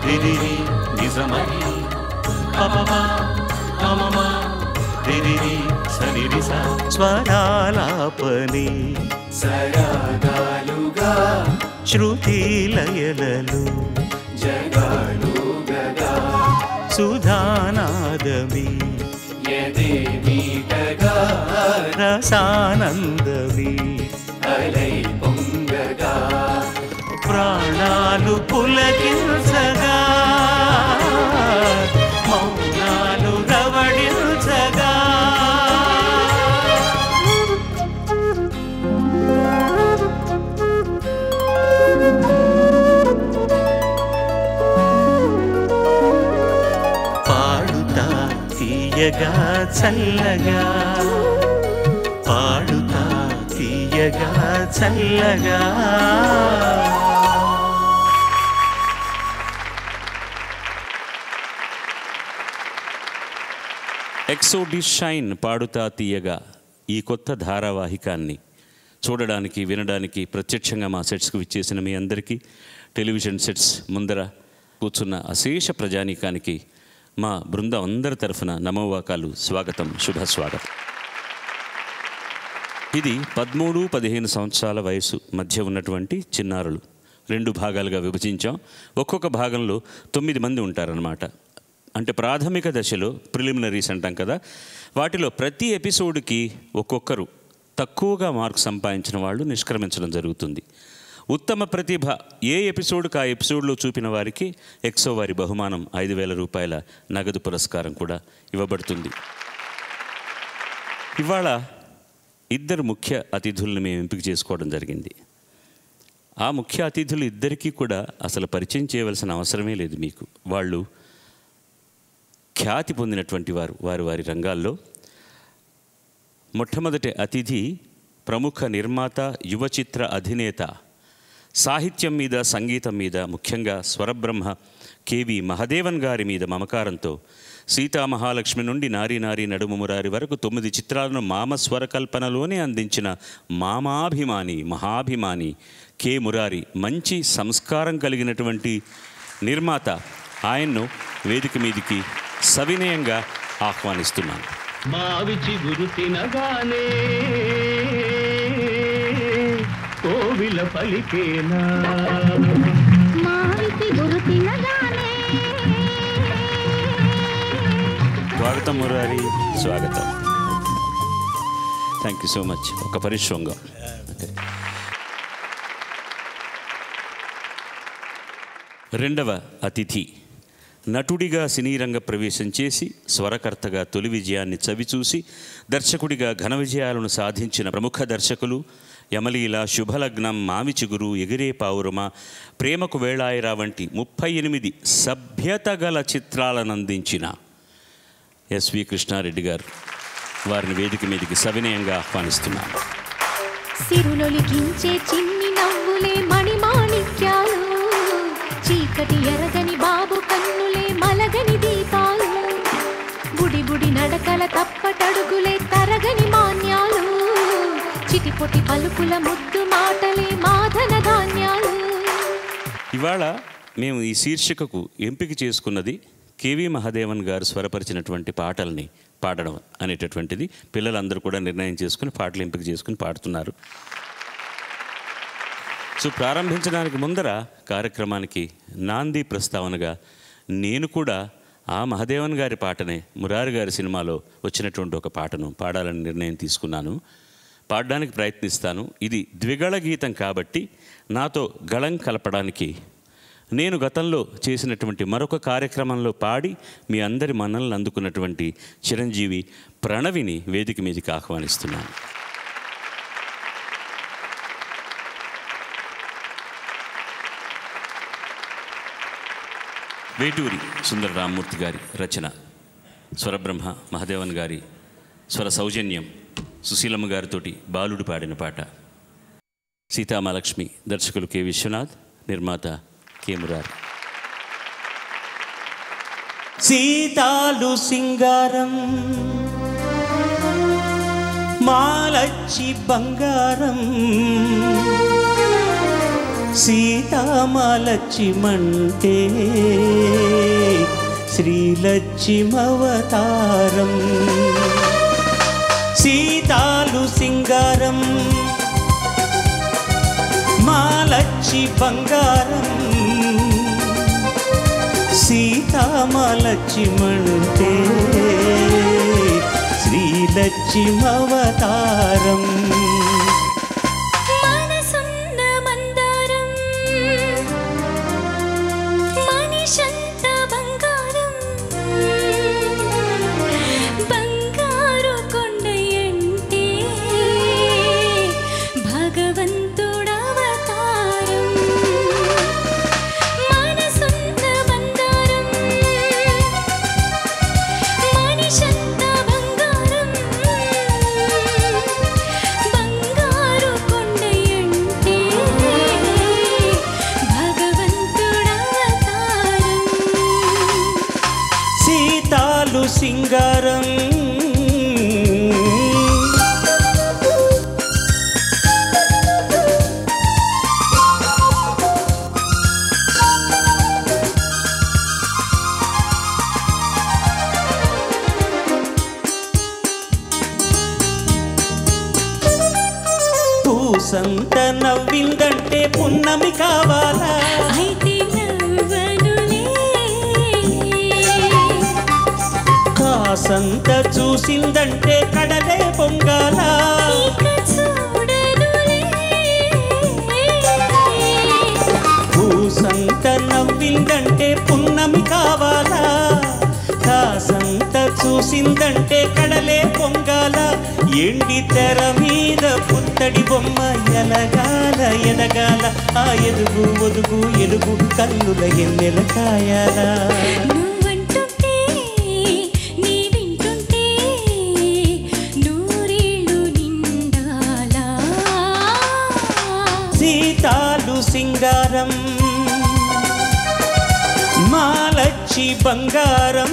రిరిరి నిజమని పపమా మమమా రిరిరి సరిరిస స్వరాలాపని సరాగాలుగా శృతి లయలలు జగాలు గగా సుధానాదమి యదే మీటగా రసానందమి అలై పొంగగా ప్రాణాలు పులకించగా మౌనాలు రవళించగా పాడుతా తీయగా చల్లగా పాడుతా తీయగా చల్లగా ఎక్సోడి షైన్ పాడుతా తీయగా ఈ కొత్త ధారావాహికాన్ని చూడడానికి వినడానికి ప్రత్యక్షంగా మా సెట్స్కి విచ్చేసిన మీ అందరికీ టెలివిజన్ సెట్స్ ముందర కూర్చున్న అశేష ప్రజానీకానికి మా బృందం అందరి తరఫున నమోవాకాలు స్వాగతం శుభస్వాగతం. ఇది 13-15 సంవత్సరాల వయసు మధ్య ఉన్నటువంటి చిన్నారులు 2 భాగాలుగా విభజించాం. ఒక్కొక్క భాగంలో 9 మంది ఉంటారన్నమాట. అంటే ప్రాథమిక దశలో ప్రిలిమినరీస్ అంటాం కదా, వాటిలో ప్రతి ఎపిసోడ్కి ఒక్కొక్కరు తక్కువగా మార్కు సంపాదించిన వాళ్ళు నిష్క్రమించడం జరుగుతుంది. ఉత్తమ ప్రతిభ ఏ ఎపిసోడ్కి ఆ ఎపిసోడ్లో చూపిన వారికి ఎక్సో వారి బహుమానం 5,000 రూపాయల నగదు పురస్కారం కూడా ఇవ్వబడుతుంది. ఇవాళ 2 ముఖ్య అతిథులను మేము ఎంపిక చేసుకోవడం జరిగింది. ఆ ముఖ్య అతిథులు ఇద్దరికీ కూడా అసలు పరిచయం చేయవలసిన అవసరమే లేదు మీకు. వాళ్ళు ఖ్యాతి పొందినటువంటి వారు వారి రంగాల్లో. మొట్టమొదటి అతిథి ప్రముఖ నిర్మాత, యువ చిత్ర అధినేత, సాహిత్యం మీద సంగీతం మీద ముఖ్యంగా స్వరబ్రహ్మ కేవి మహదేవన్ గారి మీద మమకారంతో సీతామహాలక్ష్మి నుండి నారీ నారీ నడుము మురారి వరకు 9 చిత్రాలను మామ స్వరకల్పనలోనే అందించిన మామాభిమాని మహాభిమాని కె మురారి, మంచి సంస్కారం కలిగినటువంటి నిర్మాత. ఆయన్ను వేదిక మీదికి సవినయంగా ఆహ్వానిస్తున్నాను. మావిచి గురు తినగానే కోవిల పలికేనా, మావిచి గురు తినగానే. స్వాగతం మురారి, స్వాగతం. Thank you so much. ఒక పరిశ్రమంగా రెండవ అతిథి నటుడిగా సినీరంగ ప్రవేశం చేసి స్వరకర్తగా తొలి విజయాన్ని చవిచూసి దర్శకుడిగా ఘన విజయాలను సాధించిన ప్రముఖ దర్శకులు యమలీల, శుభలగ్నం, మావిచిగురు, ఎగిరే పావురమ, ప్రేమకు వేళాయిరా వంటి 38 సభ్యత గల చిత్రాలను అందించిన ఎస్వి కృష్ణారెడ్డి గారు. వారిని వేదిక మీదకి సవినయంగా ఆహ్వానిస్తున్నాను. సిరులొలికించే చిన్ని నవ్వులే మణిమాణిక్యాలు, చీకటి ఎరగని బాబు కన్నులే మలగని దీపాలు, బుడి బుడి నడకల తప్పటడుగులే తరగని మాన్యాలు, చిటిపొటి పలుకుల ముద్దు మాటలే మాధన ధాన్యాలు. ఇవాళ మేము ఈ శీర్షికకు ఎంపిక చేసుకున్నది కేవి మహదేవన్ గారు స్వరపరిచినటువంటి పాటల్ని పాడడం అనేటటువంటిది. పిల్లలందరూ కూడా నిర్ణయం చేసుకుని పాటలు ఎంపిక చేసుకుని పాడుతున్నారు. సో ప్రారంభించడానికి ముందర కార్యక్రమానికి నాంది ప్రస్తావనగా నేను కూడా ఆ మహదేవన్ గారి పాటనే మురారి గారి సినిమాలో వచ్చినటువంటి ఒక పాటను పాడాలని నిర్ణయం తీసుకున్నాను. పాడడానికి ప్రయత్నిస్తాను. ఇది ద్విగళ గీతం కాబట్టి నాతో గళం కలపడానికి నేను గతంలో చేసినటువంటి మరొక కార్యక్రమంలో పాడి మీ అందరి మన్ననలు అందుకున్నటువంటి చిరంజీవి ప్రణవిని వేదిక మీదకి ఆహ్వానిస్తున్నాను. వేటూరి సుందర రామ్మూర్తి గారి రచన, స్వరబ్రహ్మ మహదేవన్ గారి స్వర సౌజన్యం, సుశీలమ్మ గారితోటి బాలుడు పాడిన పాట. సీతామహాలక్ష్మి దర్శకులు కె విశ్వనాథ్, నిర్మాత కె మురారి. సీతాలు సింగారం మాలచ్చి బంగారం సీతామాలచ్చిమంటే శ్రీలక్ష్మవతారం. సీతాలు సింగారం మాలచ్చి బంగారం. సీతామాలచ్చిమంటే శ్రీలక్ష్మవతారం. సింగారం పూసంత నవ్విందంటే పున్నమి కావాలా? కాసంత చూసిందంటే కడలే పొంగాల. పూసంత నవ్విందంటే పున్నమి కావాలా? కాసంత చూసిందంటే కడలే పొంగాల. ఎండి తెర మీద పుత్తడి బొమ్మ ఎలగాల ఎదగాల. ఆ ఎదుగు ఒదుగు ఎలుగు కన్నుల ఎన్నెల కాయాల. సీతాలు సింగారం మాలచ్చి బంగారం.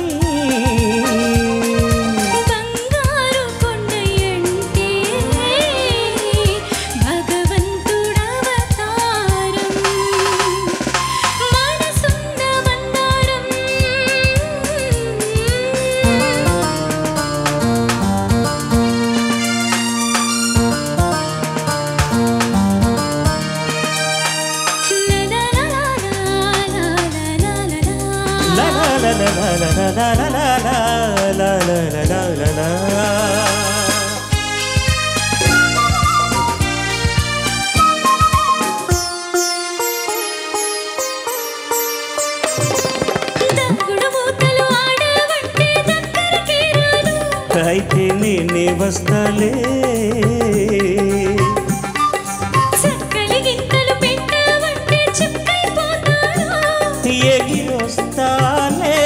అయితే నేనే వస్తాలే. ఎగిరొస్తాలే.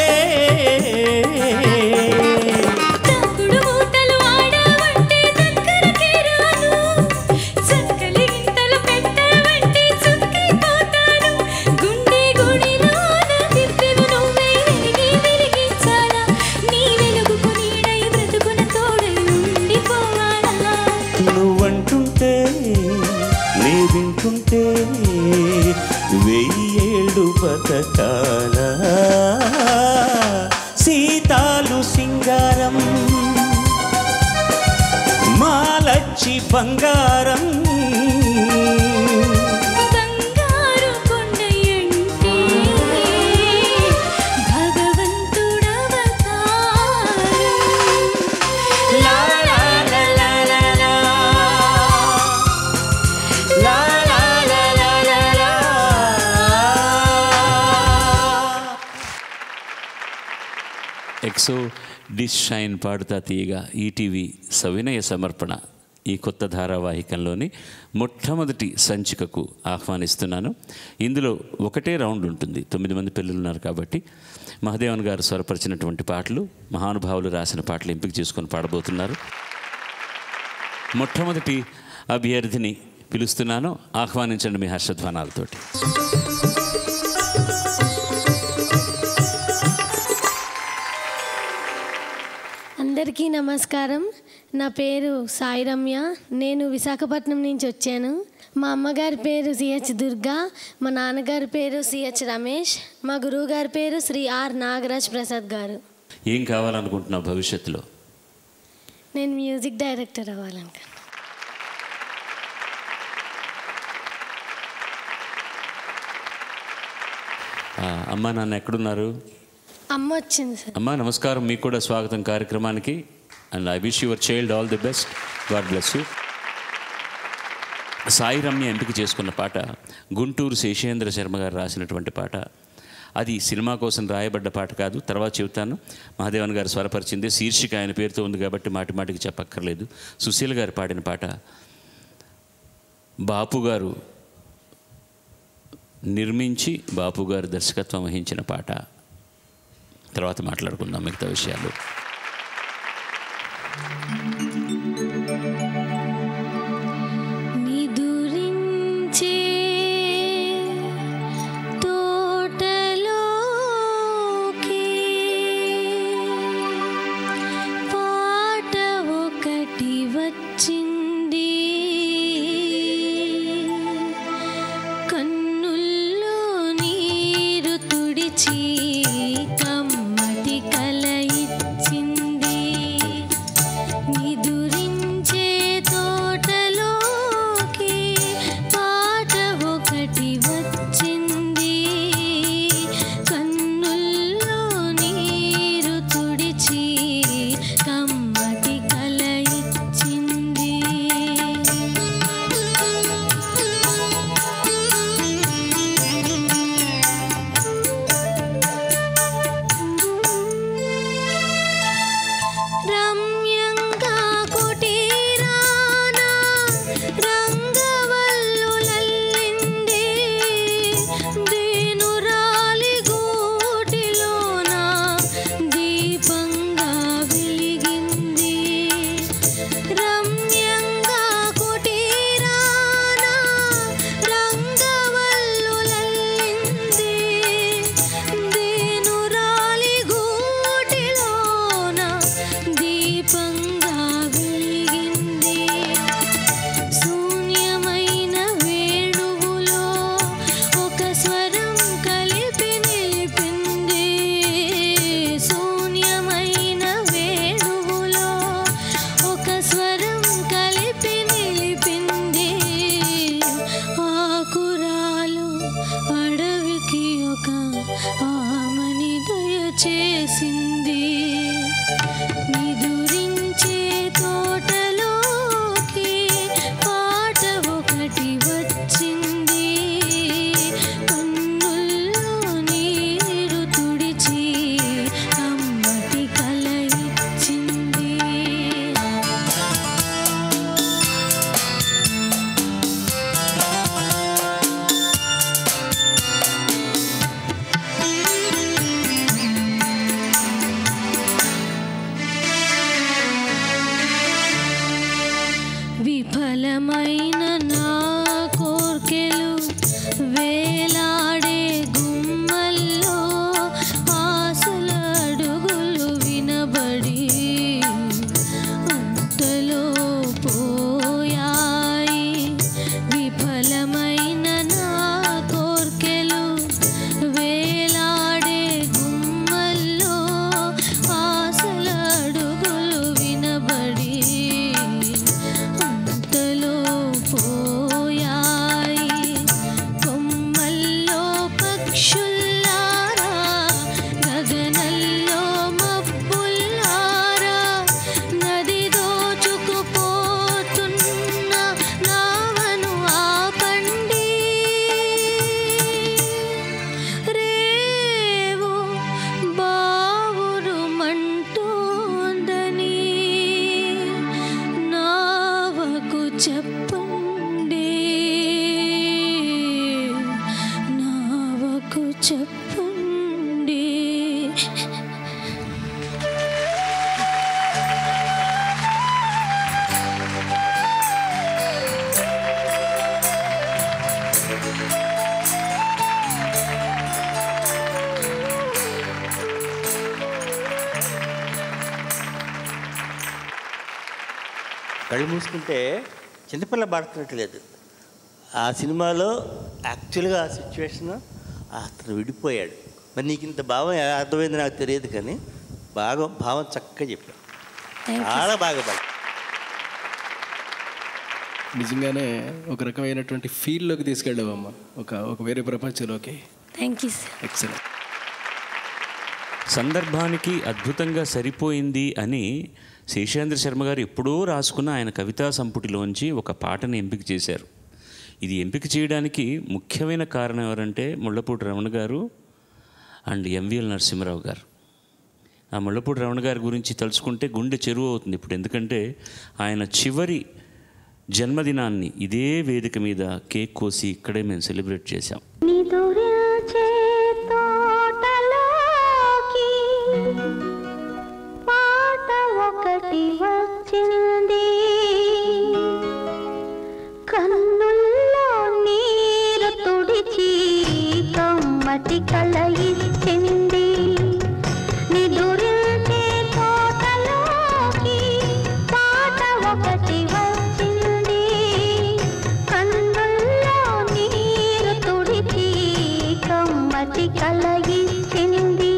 నువ్వంటుంటే నీ వింటుంటే 1000 ఏళ్ళు బతకాల. సీతాలు సింగారం మాలచ్చి బంగారం. ఎక్సో డిష్ షైన్ పాడుతా తీయగా ఈటీవీ సవినయ సమర్పణ ఈ కొత్త ధారావాహికంలోని మొట్టమొదటి సంచికకు ఆహ్వానిస్తున్నాను. ఇందులో ఒకటే రౌండ్ ఉంటుంది. 9 మంది పిల్లలు ఉన్నారు కాబట్టి మహదేవన్ గారు స్వరపరిచినటువంటి పాటలు, మహానుభావులు రాసిన పాటలు ఎంపిక చేసుకొని పాడబోతున్నారు. మొట్టమొదటి అభ్యర్థిని పిలుస్తున్నాను. ఆహ్వానించండి మీ హర్షధ్వానాలతోటి. అందరికీ నమస్కారం. నా పేరు సాయి రమ్య. నేను విశాఖపట్నం నుంచి వచ్చాను. మా అమ్మగారి పేరు సిహెచ్ దుర్గా, మా నాన్నగారి పేరు సిహెచ్ రమేష్, మా గురువు గారి పేరు శ్రీ ఆర్ నాగరాజ్ ప్రసాద్ గారు. ఏం కావాలనుకుంటున్నావు భవిష్యత్తులో? నేను మ్యూజిక్ డైరెక్టర్ అవ్వాలనుకుంటున్నాను. అమ్మ నాన్న ఎక్కడున్నారు? అమ్మ వచ్చింది సార్. అమ్మ నమస్కారం, మీకు కూడా స్వాగతం కార్యక్రమానికి. And I wish your child all the best. God bless you. Sai Ramya ఎంపిక చేసుకున్న పాట గుంటూరు శేషేంద్ర శర్మ గారు రాసినటువంటి పాట. అది సినిమా కోసం రాయబడ్డ పాట కాదు, తర్వాత చెబుతాను. మహాదేవన్ గారు స్వరపరిచింది, శీర్షిక ఆయన పేరుతో ఉంది కాబట్టి మాటి మాటికి చెప్పక్కర్లేదు. సుశీల గారు పాడిన పాట, బాపు గారు నిర్మించి బాపు గారు దర్శకత్వం వహించిన పాట. తర్వాత మాట్లాడుకుందాం మిగతా విషయాలు. కళ్ళు మూసుకుంటే చిన్నపిల్ల పాడుతున్నట్టు లేదు, ఆ సినిమాలో యాక్చువల్గా ఆ సిచ్యువేషన్ అతను విడిపోయాడు. మరి నీకు ఇంత భావం అర్థమైంది నాకు తెలియదు, కానీ భావం చక్కగా చెప్పాడు, చాలా బాగా. నిజంగానే ఒక రకమైనటువంటి ఫీల్డ్లోకి తీసుకెళ్ళావమ్మా, ఒక వేరే ప్రపంచంలోకి. Thank you sir. ఎక్సలెంట్. సందర్భానికి అద్భుతంగా సరిపోయింది అని శేషేంద్ర శర్మ గారు ఎప్పుడో రాసుకున్న ఆయన కవితా సంపుటిలోంచి ఒక పాటని ఎంపిక చేశారు. ఇది ఎంపిక చేయడానికి ముఖ్యమైన కారణం ఎవరంటే ముళ్ళపూడి రమణ గారు అండ్ ఎంవిఎల్ నరసింహరావు గారు. ఆ ముళ్ళపూడి రమణ గారి గురించి తలుచుకుంటే గుండె చెరువు అవుతుంది ఇప్పుడు. ఎందుకంటే ఆయన చివరి జన్మదినాన్ని ఇదే వేదిక మీద కేక్ కోసి ఇక్కడే మేము సెలబ్రేట్ చేశాం. కన్నుల్లో నీరు తుడిచి కమ్మటి కలయిచ్చింది, నిదురించే తోటలోకి పాట ఒకటి వచ్చింది. కన్నుల్లో నీరు తుడిచి కమ్మటి కలయిచ్చింది.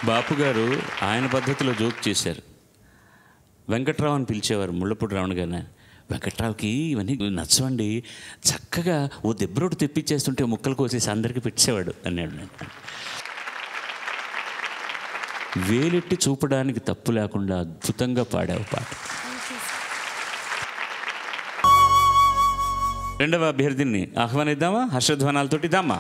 బాపు గారు ఆయన పద్ధతిలో జోక్ చేశారు. వెంకట్రావు అని పిలిచేవారు ముళ్ళపూడి రమణ గారిని. వెంకట్రావుకి ఇవన్నీ నచ్చవండి, చక్కగా ఓ దెబ్బరోటు తెప్పించేస్తుంటే ముక్కలు కోసేసి అందరికీ పెట్టేవాడు అన్నాడు. నేను వేలెట్టి చూపడానికి తప్పు లేకుండా అద్భుతంగా పాడావు పాట. రెండవ అభ్యర్థిని ఆహ్వానిద్దామా? హర్షధ్వానాలతోటి దామా.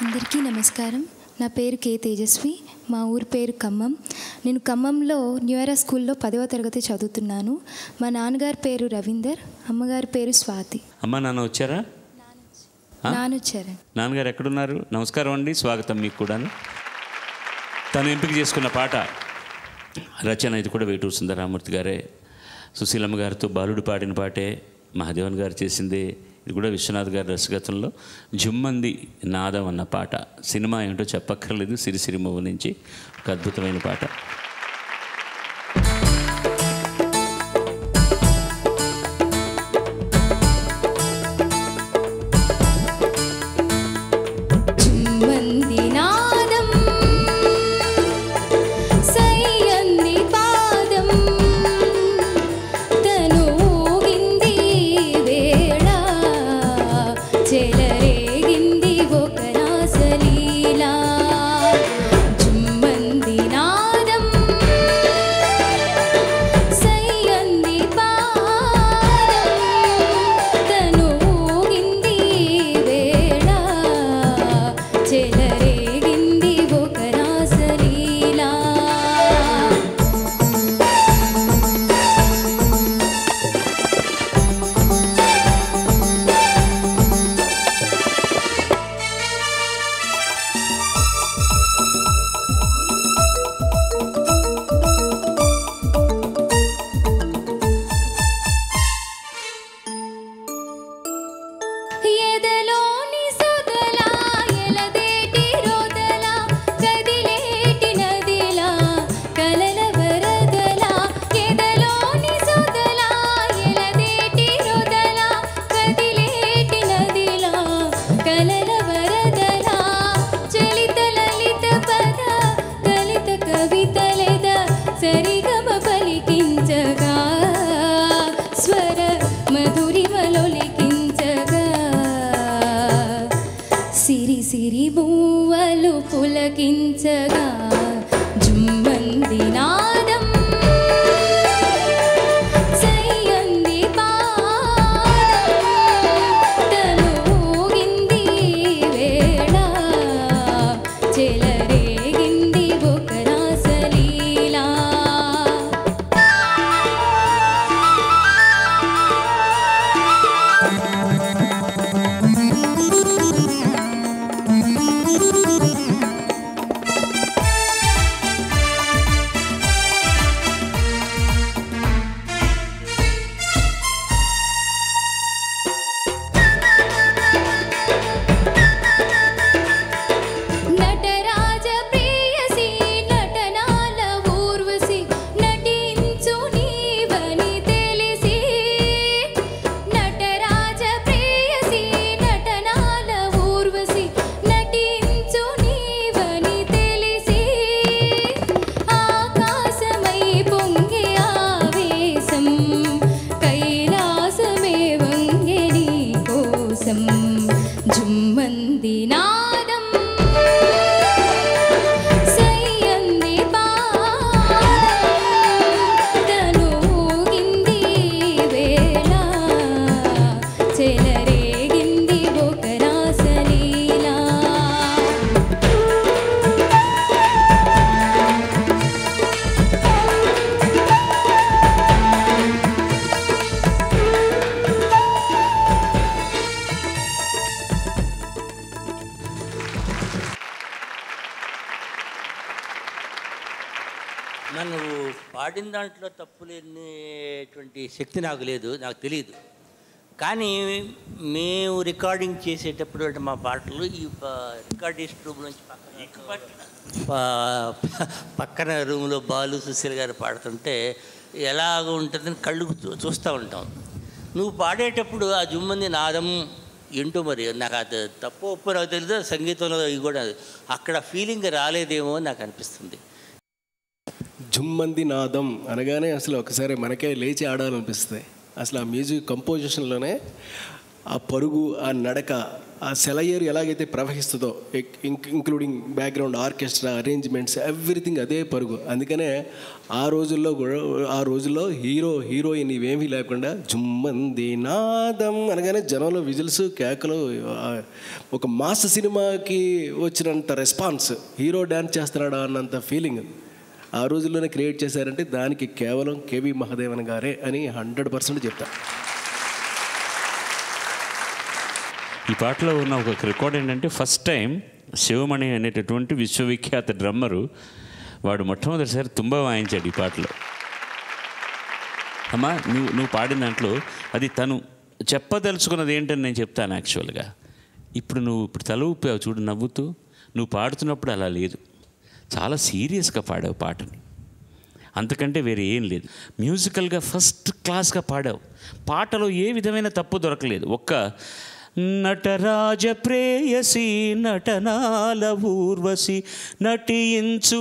అందరికీ నమస్కారం. నా పేరు కే తేజస్వి, మా ఊరి పేరు ఖమ్మం. నేను ఖమ్మంలో న్యూ ఎరా స్కూల్లో 10వ తరగతి చదువుతున్నాను. మా నాన్నగారి పేరు రవీందర్, అమ్మగారి పేరు స్వాతి. అమ్మ నాన్న వచ్చారా? నాన్నొచ్చారు. నాన్నగారు ఎక్కడున్నారు? నమస్కారం అండి, స్వాగతం మీకు కూడాను. తను ఎంపిక చేసుకున్న పాట రచన ఇది కూడా వేటూరు సుందరరామూర్తి గారే. సుశీలమ్మ గారితో బాలుడు పాడిన పాటే మహాదేవన్ గారు చేసింది. ఇది కూడా విశ్వనాథ్ గారి దర్శకత్వంలో జుమ్మంది నాదం అన్న పాట. సినిమా ఏంటో చెప్పక్కర్లేదు, సిరిసిరి మూవ నుంచి ఒక అద్భుతమైన పాట. పులకించగా జుమ్మంది నాదం సయ్యంది పాదం తనూగింది వేళ చెలరేగింది ఒక రాసలీలా పాడిన దాంట్లో తప్పు లేనటువంటి శక్తి నాకు లేదు, నాకు తెలియదు. కానీ మేము రికార్డింగ్ చేసేటప్పుడు అంటే మా పాటలు ఈ రికార్డిస్ట్ రూమ్ నుంచి పక్కన రూమ్లో బాలు సుశీల్ గారు పాడుతుంటే ఎలాగ ఉంటుందని కళ్ళు చూస్తూ ఉంటాం. నువ్వు పాడేటప్పుడు ఆ జుమ్మంది నాదం ఏంటో మరి నాకు అది తప్పు ఒప్పు నాకు తెలియదు, సంగీతంలో ఇవి కూడా అక్కడ ఫీలింగ్ రాలేదేమో నాకు అనిపిస్తుంది. జుమ్మంది నాదం అనగానే అసలు ఒకసారి మనకే లేచి ఆడాలనిపిస్తుంది. అసలు ఆ మ్యూజిక్ కంపోజిషన్లోనే ఆ పరుగు, ఆ నడక, ఆ సెలయేరు ఎలాగైతే ప్రవహిస్తుందో, including background orchestra arrangements everything అదే పరుగు. అందుకనే ఆ రోజుల్లో హీరోయిన్ ఇవేమీ లేకుండా జుమ్మంది నాదం అనగానే జనంలో విజిల్స్, కేకలు, ఒక మాస్ సినిమాకి వచ్చినంత రెస్పాన్స్, హీరో డ్యాన్స్ చేస్తున్నాడా అన్నంత ఫీలింగ్ ఆ రోజుల్లోనే క్రియేట్ చేశారంటే దానికి కేవలం కేవి మహాదేవన్ గారే అని 100% చెప్తాను. ఈ పాటలో ఉన్న ఒక రికార్డ్ ఏంటంటే ఫస్ట్ టైం శివమణి అనేటటువంటి విశ్వవిఖ్యాత డ్రమ్మరు వాడు మొట్టమొదటిసారి తుంబా వాయించాడు ఈ పాటలో. అమ్మా నువ్వు పాడిన దాంట్లో అది తను చెప్పదలుచుకున్నది ఏంటని నేను చెప్తాను. యాక్చువల్గా ఇప్పుడు తల ఊపావు చూడు నవ్వుతూ, నువ్వు పాడుతున్నప్పుడు అలా లేదు, చాలా సీరియస్గా పాడావు పాటని, అంతకంటే వేరే ఏం లేదు. మ్యూజికల్గా ఫస్ట్ క్లాస్గా పాడావు. పాటలో ఏ విధమైన తప్పు దొరకలేదు. ఒక్క నటరాజ ప్రేయసి నటనాల ఊర్వశి నటించు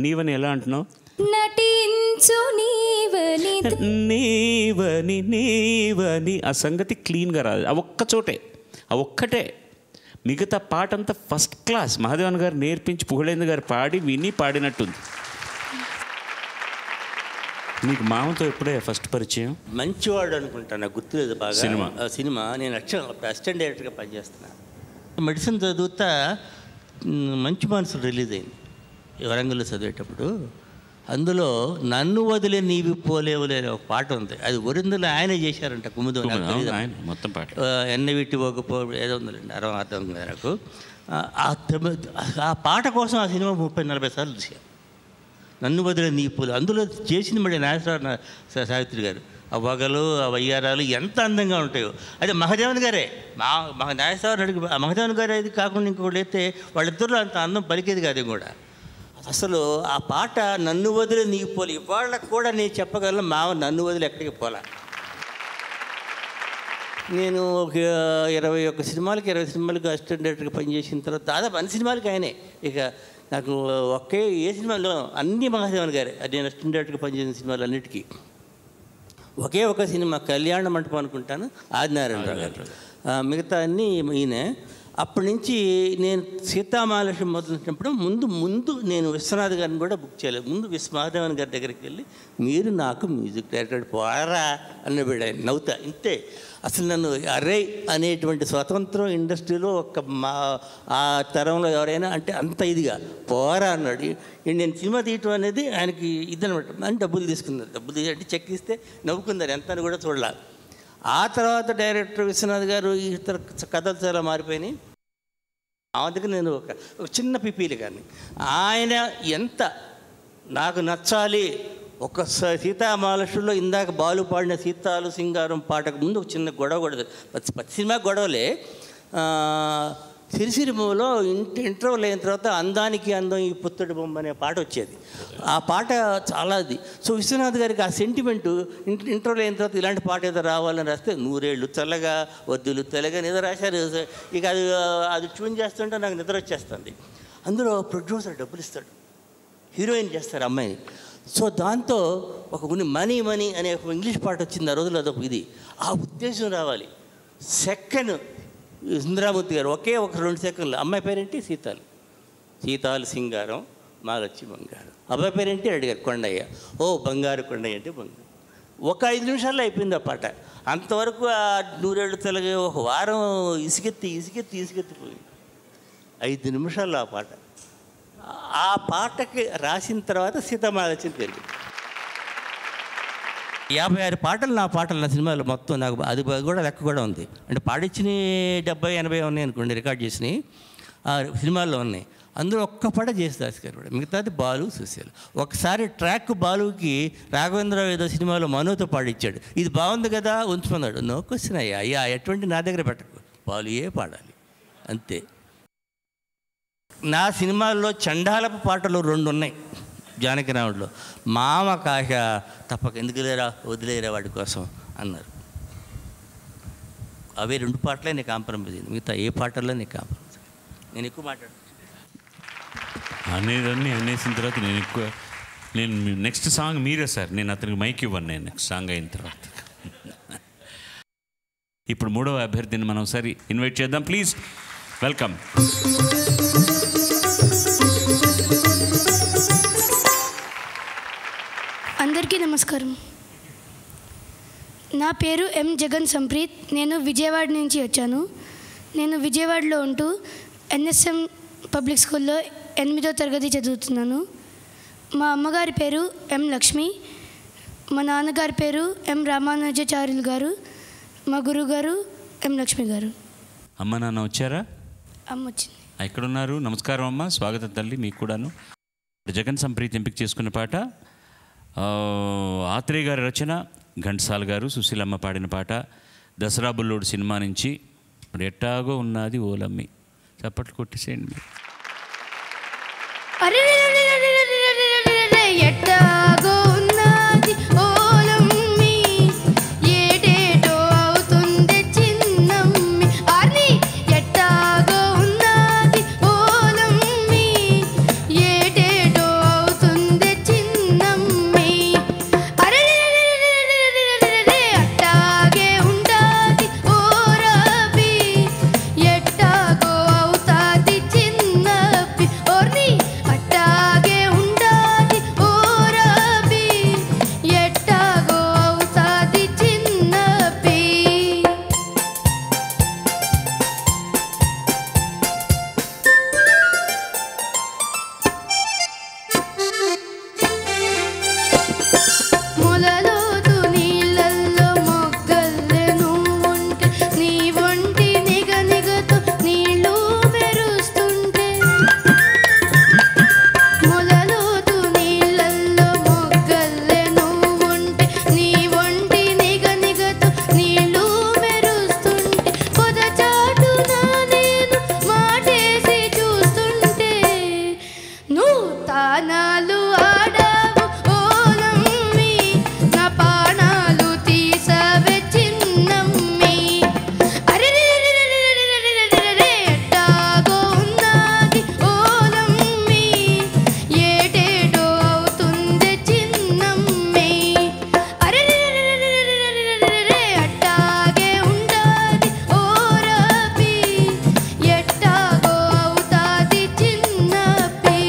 నీవని ఎలా అంటున్నావు, నటించు నీవని ఆ సంగతి క్లీన్గా రాదు. ఆ ఒక్కటే మిగతా పాట అంతా ఫస్ట్ క్లాస్. మహాదేవన్ గారు నేర్పించి పుగళేంద్ర గారు విని పాడినట్టుంది. నీకు మామతో ఎప్పుడే ఫస్ట్ పరిచయం? మంచివాడు అనుకుంటా, నాకు గుర్తులేదు బాగా. సినిమా నేను అసిస్టెంట్ డైరెక్టర్గా పనిచేస్తున్నాను. మెడిసిన్ చదువుతా మంచి మనసులు రిలీజ్ అయింది వరంగల్లో చదివేటప్పుడు. అందులో నన్ను వదిలే నీవి పోలేవులే ఒక పాట ఉంది. అది ఒరిందులో ఆయనే చేశారంట, కుముదో మొత్తం పాట ఎన్నవిటి ఒక ఏదో ఉందండి, అర్థం కదా నాకు. ఆ పాట కోసం ఆ సినిమా 30-40 సార్లు చూశాను. నన్ను వదిలే నీ పూలు అందులో చేసింది మళ్ళీ నాగేశ్వర సావిత్రి గారు. ఆ వగలు, ఆ వయ్యారాలు ఎంత అందంగా ఉంటాయో. అదే మహాదేవన్ గారే, మహాదేవన్ గారు అది కాకుండా ఇంకొకటి అయితే వాళ్ళిద్దరిలో అంత అందం పలికేది కాదు కూడా. అసలు ఆ పాట నన్ను వదిలే నీ పోలు ఇవాళ్ళకు కూడా నేను చెప్పగలను, నన్ను వదిలి ఎక్కడికి పోలా. నేను ఒక 21 సినిమాలకి 20 సినిమాలకి అసిస్టెంట్ డైరెక్టర్గా పనిచేసిన తర్వాత దాదాపు అన్ని సినిమాలకి ఆయనే. ఇక నాకు ఏ సినిమాలో అన్ని మహాదేవన్ గారే. నేను అసిస్టెంట్ డైరెక్టర్గా పనిచేసిన సినిమాలు అన్నిటికీ ఒకే ఒక సినిమా కళ్యాణ మంటపం అనుకుంటాను, ఆదినారాయణరావు గారు. మిగతా అన్నీ ఈయనే. అప్పటి నుంచి నేను సీతామహాలక్ష్మి మొదలుపెట్టినప్పుడు ముందు నేను విశ్వనాథ్ గారిని కూడా బుక్ చేయలేదు. ముందు మహాదేవన్ గారి దగ్గరికి వెళ్ళి మీరు నాకు మ్యూజిక్ డైరెక్టర్ పోరా అన్న బిడ్డ నవ్వుతా. ఇంతే. అసలు నన్ను అరే అనేటువంటి స్వతంత్రం ఇండస్ట్రీలో ఆ తరంలో ఎవరైనా అంటే అంత ఇదిగా పోరా అన్నాడు. నేను సినిమా తీయటం అనేది ఆయనకి ఇదనమాట. అని డబ్బులు తీసుకున్నారు. డబ్బులు అంటే చెక్ ఇస్తే నవ్వుకున్నారు, ఎంత అని కూడా చూడాల. ఆ తర్వాత డైరెక్టర్ విశ్వనాథ్ గారు ఇతర కథలు చాలా మారిపోయినాయి. అందుకే నేను ఒక చిన్న పిపీలు కానీ ఆయన ఎంత నాకు నచ్చాలి. ఒక సీతామహాలక్ష్మిలో ఇందాక బాలు పాడిన సీతాలు సింగారం పాటకు ముందు ఒక చిన్న గొడవ కూడా, ప్రతి సినిమా గొడవలే. సిరిసిరిమలో ఇంటర్వల్ అయిన తర్వాత అందానికి అందం ఈ పుత్తడి బొమ్మ అనే పాట వచ్చేది. ఆ పాట చాలా అది. సో విశ్వనాథ్ గారికి ఆ సెంటిమెంటు ఇంటర్వల్ అయిన తర్వాత ఇలాంటి పాట ఏదో రావాలని రాస్తే 100 ఏళ్ళు చల్లగా వద్దులు తెల్లగా ఏదో రాశారు. ఇక అది ట్యూన్ చేస్తుంటే నాకు నిద్ర వచ్చేస్తుంది. అందులో ప్రొడ్యూసర్ డబ్బులు ఇస్తాడు, హీరోయిన్ చేస్తారు అమ్మాయిని. సో దాంతో ఒక మనీ అనే ఒక ఇంగ్లీష్ పాట వచ్చింది ఆ రోజుల్లో. అదొక ఇది. ఆ ఉద్దేశం రావాలి. సెకండ్ ఇంద్రామూర్తి గారు ఒకే ఒక 2 సెకండ్లు. అమ్మాయి పేరేంటి? సీతాలు సింగారం మాలచ్చి బంగారం. అబ్బాయి పేరేంటి? అడిగారు కొండయ్య. ఓ బంగారు కొండయ్య అంటే బంగారు. ఒక 5 నిమిషాల్లో అయిపోయింది ఆ పాట. అంతవరకు ఆ 100 ఏళ్ళు తెలగే ఒక వారం ఇసుకెత్తిపోయింది. 5 నిమిషాల్లో ఆ పాట. ఆ పాటకి రాసిన తర్వాత సీతామహాలక్ష్మి పెరిగింది. 56 పాటలు నా సినిమాలో మొత్తం. నాకు అది కూడా లెక్క కూడా ఉంది. అంటే పాడించినవి 70-80 ఉన్నాయి అనుకోండి రికార్డ్ చేసినవి. ఆ సినిమాల్లో ఉన్నాయి. అందులో ఒక్క పాట జేసుదాస్ గారు కూడా, మిగతాది బాలు సుశీల్. ఒకసారి ట్రాక్ బాలుకి రాఘవేంద్రరావు ఏదో సినిమాలో మనోతో పాడిచ్చాడు. ఇది బాగుంది కదా ఉంచుకున్నాడు. నో క్వశ్చన్ అయ్యా, అయ్యా ఎటువంటి నా దగ్గర పెట్టకు, బాలుయే పాడాలి అంతే. నా సినిమాల్లో చండాలపు పాటలు 2 ఉన్నాయి జానకిరాముడిలో. మామ కాశ తప్పక ఎందుకు లేరా, వదిలేరా వాడి కోసం అన్నారు. అవే 2 పాటలే నేను కాంప్రమైజ్ అయింది, మిగతా ఏ పాటల్లో నేను కాంప్రమైజ్. నేను ఎక్కువ మాట్లాడు అనేదాన్ని అనేసిన తర్వాత నేను నెక్స్ట్ సాంగ్ మీరే సార్, నేను అతనికి మైక్ ఇవ్వను. నేను నెక్స్ట్ సాంగ్ అయిన తర్వాత ఇప్పుడు 3వ అభ్యర్థిని మనం ఒకసారి ఇన్వైట్ చేద్దాం. Please welcome. అందరికీ నమస్కారం. నా పేరు ఎం జగన్ సంప్రీత్. నేను విజయవాడ నుంచి వచ్చాను. నేను విజయవాడలో ఉంటూ ఎన్ఎస్ఎం పబ్లిక్ స్కూల్లో 8వ తరగతి చదువుతున్నాను. మా అమ్మగారి పేరు ఎం లక్ష్మి, మా నాన్నగారి పేరు ఎం రామానుజాచార్యులు గారు, మా గురువుగారు ఎం లక్ష్మి గారు. అమ్మ నాన్న వచ్చారా? అమ్మ వచ్చింది. ఎక్కడున్నారు? నమస్కారం అమ్మ, స్వాగతం తల్లి మీకు కూడాను. జగన్ సంప్రీత్ ఎంపిక చేసుకున్న పాట ఆత్రేయ గారి రచన, ఘంటసాల గారు సుశీలమ్మ పాడిన పాట, దసరా బుల్లోడు సినిమా నుంచి. ఇప్పుడు ఎట్టాగో ఉన్నది ఓలమ్మి. చప్పట్లు కొట్టేసేయండి మీరు. ఎట్టాగో ఉన్నది ఓలమ్మి, ఏటేటో అవుతుంది చిన్నమ్మి. అర్ని ఎట్టాగో ఉన్నది ఓలమ్మి, ఏటేటో అవుతుంది చిన్నమ్మి. అరే అట్టాగే ఉంటాది ఓరబి, ఎట్టాగో అవుతాది చిన్నప్పి. ఓర్ని అట్టాగే ఉంటాది ఓరబి, ఎట్టాగో అవుతాది చిన్నప్పి. మొలలోతు నీళ్ళల్లో మొగ్గల్లే నువ్వుంటే, నీ ఒంటి నిగనిగతో నీళ్ళు మెరుస్తుంటే. మొలలోతు నీళ్ళల్లో మొగ్గల్లే నువ్వుంటే, నీ ఒంటి నిగనిగతో నీళ్ళు మెరుస్తుంటే. పొదచాటున నేను మాటేసి చూస్తుంటే, నువ్వు తానాలు ఆడావు ఓలమ్మి, నా పానాలు తీసవే చిన్నమ్మి. అరే ఎట్టాగో ఉన్నది ఓలమ్మి, ఏటేటో అవుతుంది చిన్నమ్మి. అరే అట్టాగే ఉండాది ఓరబి, ఎట్టాగో అవుతాది చిన్నప్పి.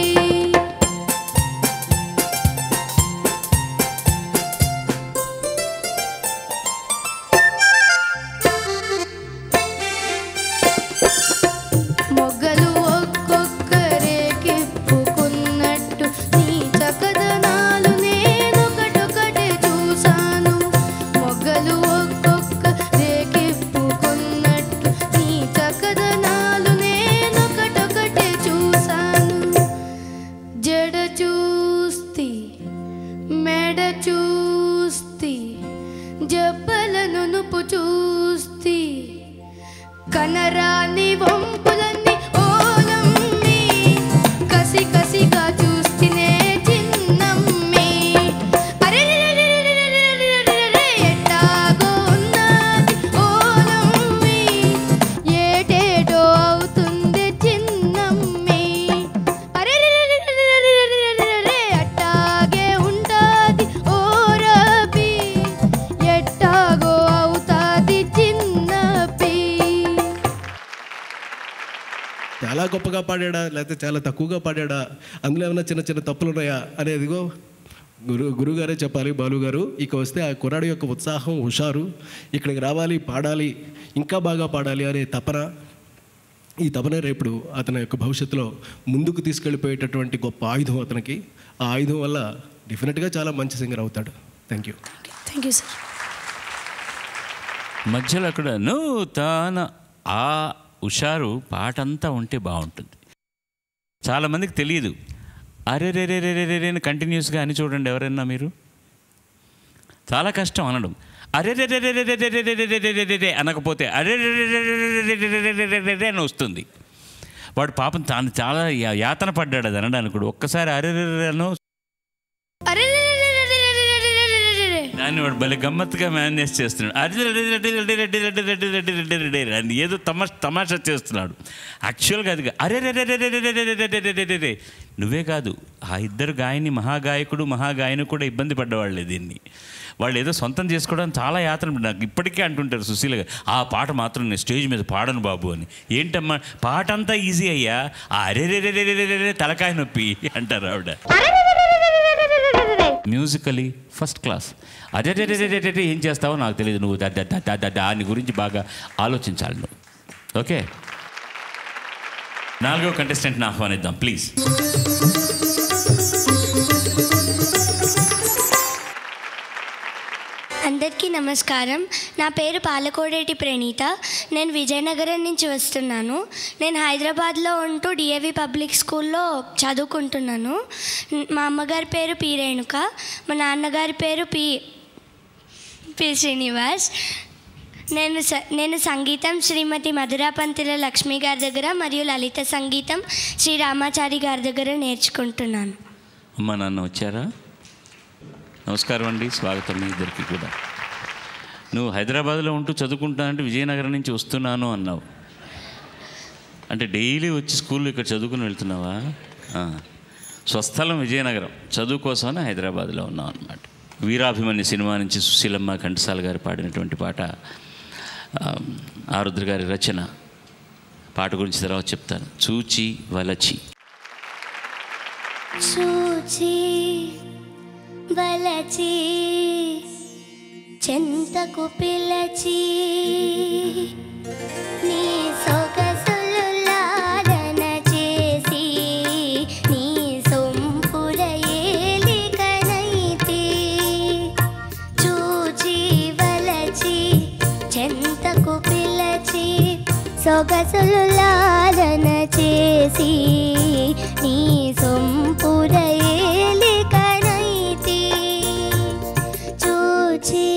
మొగ్గలు ఒక్కొక్కరేకిప్పుకున్నట్టు నీ చక్కదనాలు నేనొకటొకటే చూశాను. మొగ్గలు ఒక్కొక్కరేకిప్పుకున్నట్టు నీ చక్కదనాలు నేనొకటొకటే చూశాను. జడ చూస్తి, మెడ చూస్తి, జబ్బలను నుపు చూస్తి, కనరాని వంపులన్నీ ఓలమ్మి, కసి కసిగా చూస్తేనే చిన్నమ్మి. అరే ఎట్టాగో ఉన్నది ఓలమ్మి, ఏటేటో అవుతుంది చిన్నమ్మి. అరే అట్టాగే ఉంటాది ఓరబి, ఎట్టాగో అవుతాది చిన్నప్పి. చాలా గొప్పగా పాడాడా లేకపోతే చాలా తక్కువగా పాడాడా, అందులో ఏమైనా చిన్న చిన్న తప్పులు ఉన్నాయా అనేదిగో గురుగారే చెప్పాలి. బాలుగారు ఇక వస్తే ఆ కుర్రాడు యొక్క ఉత్సాహం, హుషారు, ఇక్కడికి రావాలి, పాడాలి, ఇంకా బాగా పాడాలి అనే తపన, ఈ తపన రేపు అతని యొక్క భవిష్యత్తులో ముందుకు తీసుకెళ్ళిపోయేటటువంటి గొప్ప ఆయుధం అతనికి. ఆ ఆయుధం వల్ల డెఫినెట్గా చాలా మంచి సింగర్ అవుతాడు. Thank you. Thank you sir. మధ్యలో అక్కడ నూతన హుషారు పాటంతా ఉంటే బాగుంటుంది. చాలామందికి తెలియదు. అరే రే రే రే రే రే అని కంటిన్యూస్గా అని చూడండి ఎవరైనా మీరు. చాలా కష్టం అనడం. అరే రే రే రే రే రే రే రే రే రే అనకపోతే అరే రే రే రే రే రే అని వస్తుంది. వాడు పాపం తాను చాలా యాతన పడ్డాడు అది అనడానికి కూడా. ఒక్కసారి అరే రే రే అనో దాన్ని వాడు భలే గమ్మత్తుగా మేనేజ్ చేస్తున్నాడు. అది ఏదో తమాషా చేస్తున్నాడు. యాక్చువల్గా అది అరే రే నువ్వే కాదు, ఆ ఇద్దరు గాయని మహాగాయకుడు మహాగాయని కూడా ఇబ్బంది పడ్డవాళ్ళే. దీన్ని వాళ్ళు ఏదో సొంతం చేసుకోవడానికి చాలా యాత్ర. నాకు ఇప్పటికే అంటుంటారు సుశీల గారు, ఆ పాట మాత్రం నేను స్టేజ్ మీద పాడను బాబు అని. ఏంటమ్మా పాట అంతా ఈజీ అయ్యా, ఆ అరే రే రే రే రే తలకాయ నొప్పి అంటారు ఆవిడ. Musically first class. అదే ఏం చేస్తావో నాకు తెలియదు, నువ్వు దాని గురించి బాగా ఆలోచించాలి నువ్వు. ఓకే, 4వ కంటెస్టెంట్ని ఆహ్వానిద్దాం ప్లీజ్. అందరికీ నమస్కారం. నా పేరు పాలకోడేటి ప్రణీత. నేను విజయనగరం నుంచి వస్తున్నాను. నేను హైదరాబాద్లో ఉంటూ డిఏవి పబ్లిక్ స్కూల్లో చదువుకుంటున్నాను. మా అమ్మగారి పేరు పి రేణుక, మా నాన్నగారి పేరు పి శ్రీనివాస్. నేను సంగీతం శ్రీమతి మధురాపంతిల లక్ష్మి గారి దగ్గర మరియు లలిత సంగీతం శ్రీ రామాచారి గారి దగ్గర నేర్చుకుంటున్నాను. అమ్మ నాన్న వచ్చారా? నమస్కారం అండి, స్వాగతం మీ ఇద్దరికి కూడా. నువ్వు హైదరాబాద్లో ఉంటూ చదువుకుంటానంటే విజయనగరం నుంచి వస్తున్నాను అన్నావు. అంటే డైలీ వచ్చి స్కూల్లో ఇక్కడ చదువుకుని వెళ్తున్నావా? స్వస్థలం విజయనగరం, చదువు కోసమని హైదరాబాద్లో ఉన్నావు అన్నమాట. వీరాభిమన్యు సినిమా నుంచి సుశీలమ్మ ఘంటసాల గారు పాడినటువంటి పాట, ఆరుద్ర గారి రచన. పాట గురించి తర్వాత చెప్తాను. చూచి వలచి. చూచి వలచి చెంతకు పిలచి నీ సొగసులు లాలన చేసి నీ సొంపుల ఏలికనైతి. చూచి వలచి చెంతకు పిలచి సొగసులు లాలన చేసి నీ సొంపుల ఏలికనైతి. చూచి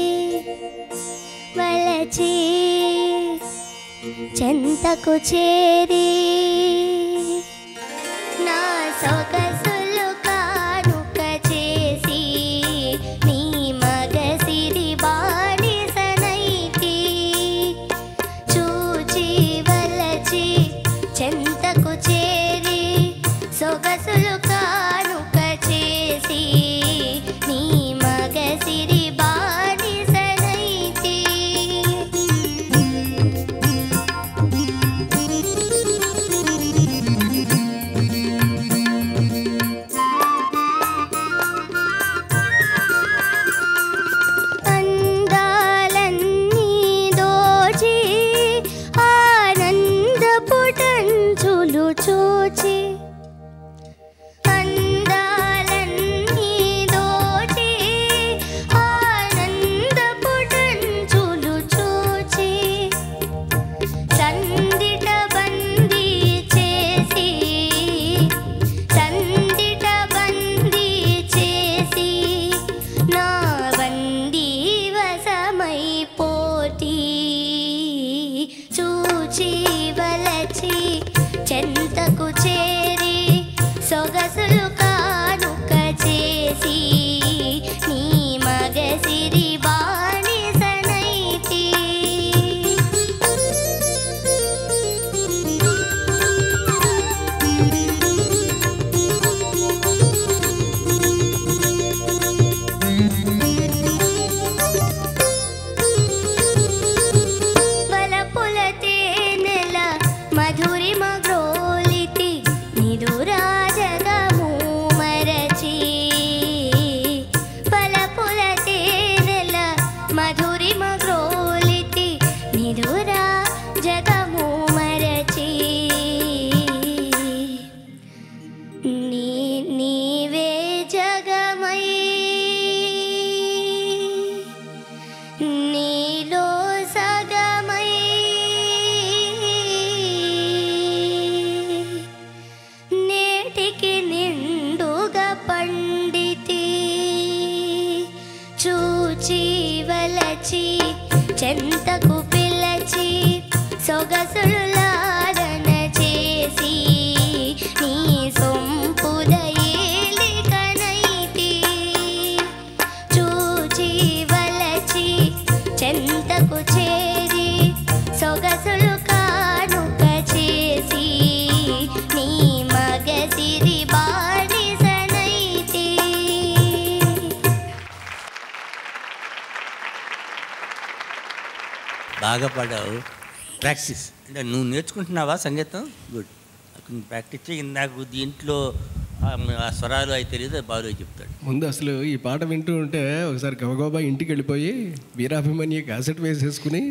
వలచి చెంతకు చేరి నా సొగసులు కానుక చేసి నీ మగసిరి బానిసనైతి. చూచి వలచి చెంతకు చేరి సొగసులు కానుక చేసి నీ మగసిరి బానిసనైతి. అందాలన్నీ దోచి ఆనందపుటంచులు చూచి అందాలన్నీ దోచి ఆనందపుటంచులు చూచి సందిట బందీ చేసి సందిట బందీ చేసి నా బందీ వశమైపోతి. చూచి వలచి చెంతకు చేరి సొగసులు కానుక చేసి నీ మగసిరి బానిసనైతి. వలపుల తేనెల మధురిమ గ్రోలితి నిదురా జగము మరచి. వలపుల తేనెల మధురిమ గ్రోలితి నిదురా జగము మరచి. నీవే జగమై నీలో సగమై సొగసులు కానుక చేసి నీ మగసిరి బానిసనైతే. బాగా పాడావు. ప్రాక్టీస్ అంటే నువ్వు నేర్చుకుంటున్నావా సంగీతం? గుడ్. ప్రాక్టీస్ చేయి. నాకు దీంట్లో ఆ స్వరాలు అవి తెలియదు, బాగా చెప్తాడు. ముందు అసలు ఈ పాట వింటూ ఉంటే ఒకసారి గబగబా ఇంటికి వెళ్ళిపోయి వీరాభిమన్యు క్యాసెట్ వేసేసుకుని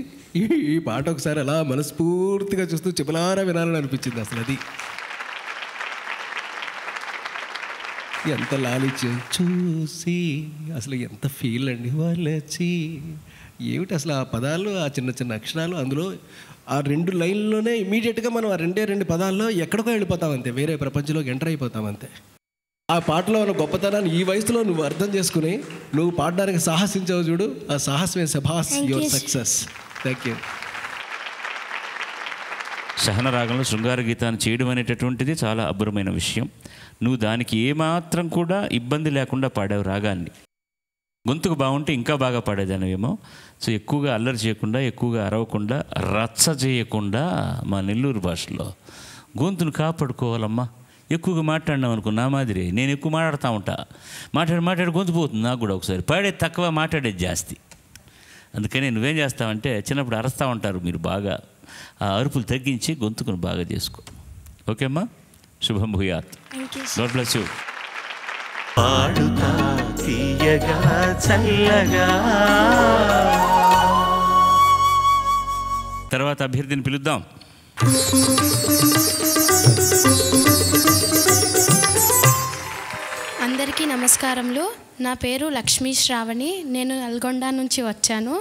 ఈ పాట ఒకసారి అలా మనస్ఫూర్తిగా చూస్తూ చెబులారా వినాలని అనిపించింది. అసలు అది ఎంత లాలిచి చూసి అసలు ఎంత ఫీల్ అండి వాళ్ళచి. ఏమిటి అసలు ఆ పదాలు, ఆ చిన్న చిన్న అక్షరాలు, అందులో ఆ 2 లైన్లోనే ఇమీడియట్గా మనం ఆ 2 పదాల్లో ఎక్కడికో వెళ్ళిపోతాం అంతే, వేరే ప్రపంచంలోకి ఎంటర్ అయిపోతాం అంతే. ఆ పాటలో ఉన్న గొప్పతనాన్ని ఈ వయసులో నువ్వు అర్థం చేసుకుని నువ్వు పాడడానికి సాహసించావు చూడు, ఆ సాహసమే సభాస్, యువర్ సక్సెస్. Thank you. సహన రాగంలో శృంగార గీతాన్ని చేయడం అనేటటువంటిది చాలా అబ్బురమైన విషయం. నువ్వు దానికి ఏమాత్రం కూడా ఇబ్బంది లేకుండా పాడావు రాగాన్ని. గొంతుకు బాగుంటే ఇంకా బాగా పాడేదానివేమో. సో ఎక్కువగా అల్లరి చేయకుండా, ఎక్కువగా అరవకుండా, రచ్చ చేయకుండా, మా నెల్లూరు భాషలో గొంతును కాపాడుకోవాలమ్మా. ఎక్కువగా మాట్లాడినాం అనుకో నా మాదిరి నేను ఎక్కువ మాట్లాడుతూ ఉంటా, మాట్లాడి గొంతు పోతుంది నాకు కూడా. ఒకసారి పాడేది తక్కువ, మాట్లాడేది జాస్తి. అందుకని నువ్వేం చేస్తావంటే చిన్నప్పుడు అరుస్తూ ఉంటారు మీరు, బాగా ఆ అరుపులు తగ్గించి గొంతుకును బాగా చేసుకో. ఓకే అమ్మా, శుభం భూయాత్. God bless you. పాడుతా తీయగా చల్లగా. తర్వాత అభ్యర్థిని పిలుద్దాం. అందరికీ నమస్కారములు. నా పేరు లక్ష్మీ శ్రావణి. నేను నల్గొండ నుంచి వచ్చాను.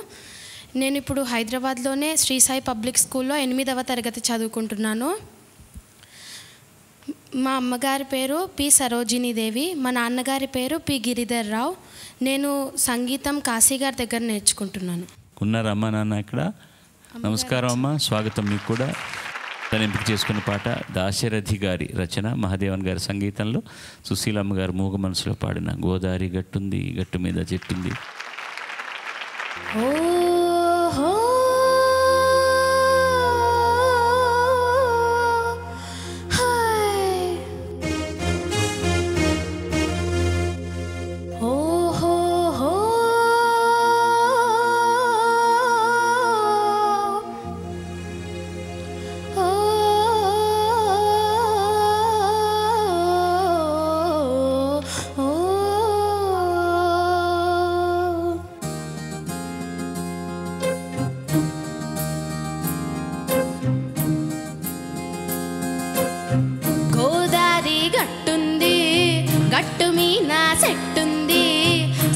నేను ఇప్పుడు హైదరాబాద్లోనే శ్రీ సాయి పబ్లిక్ స్కూల్లో 8వ తరగతి చదువుకుంటున్నాను. మా అమ్మగారి పేరు పి సరోజినీదేవి, మా నాన్నగారి పేరు పి గిరిధర్ రావు. నేను సంగీతం కాశీ గారి దగ్గర నేర్చుకుంటున్నాను. ఉన్నారా అమ్మ నాన్న ఇక్కడ? నమస్కారం అమ్మ, స్వాగతం మీకు కూడా. తను ఎంపిక చేసుకున్న పాట దాశరథి గారి రచన, మహాదేవన్ గారి సంగీతంలో సుశీలమ్మ గారు మూగ మనసులో పాడిన గోదారి గట్టుంది గట్టు మీద చెట్టుంది.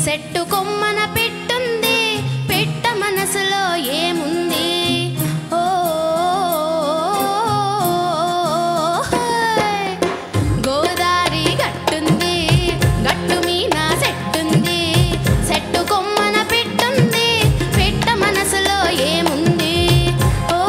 చెట్టు కొమ్మన పెట్టుంది, పెట్ట మనసులో ఏముంది? ఓ గోదారి గట్టుంది, గట్టు మీన చెట్టుంది, చెట్టు కొమ్మన పెట్టుంది, పెట్ట మనసులో ఏముంది? ఓ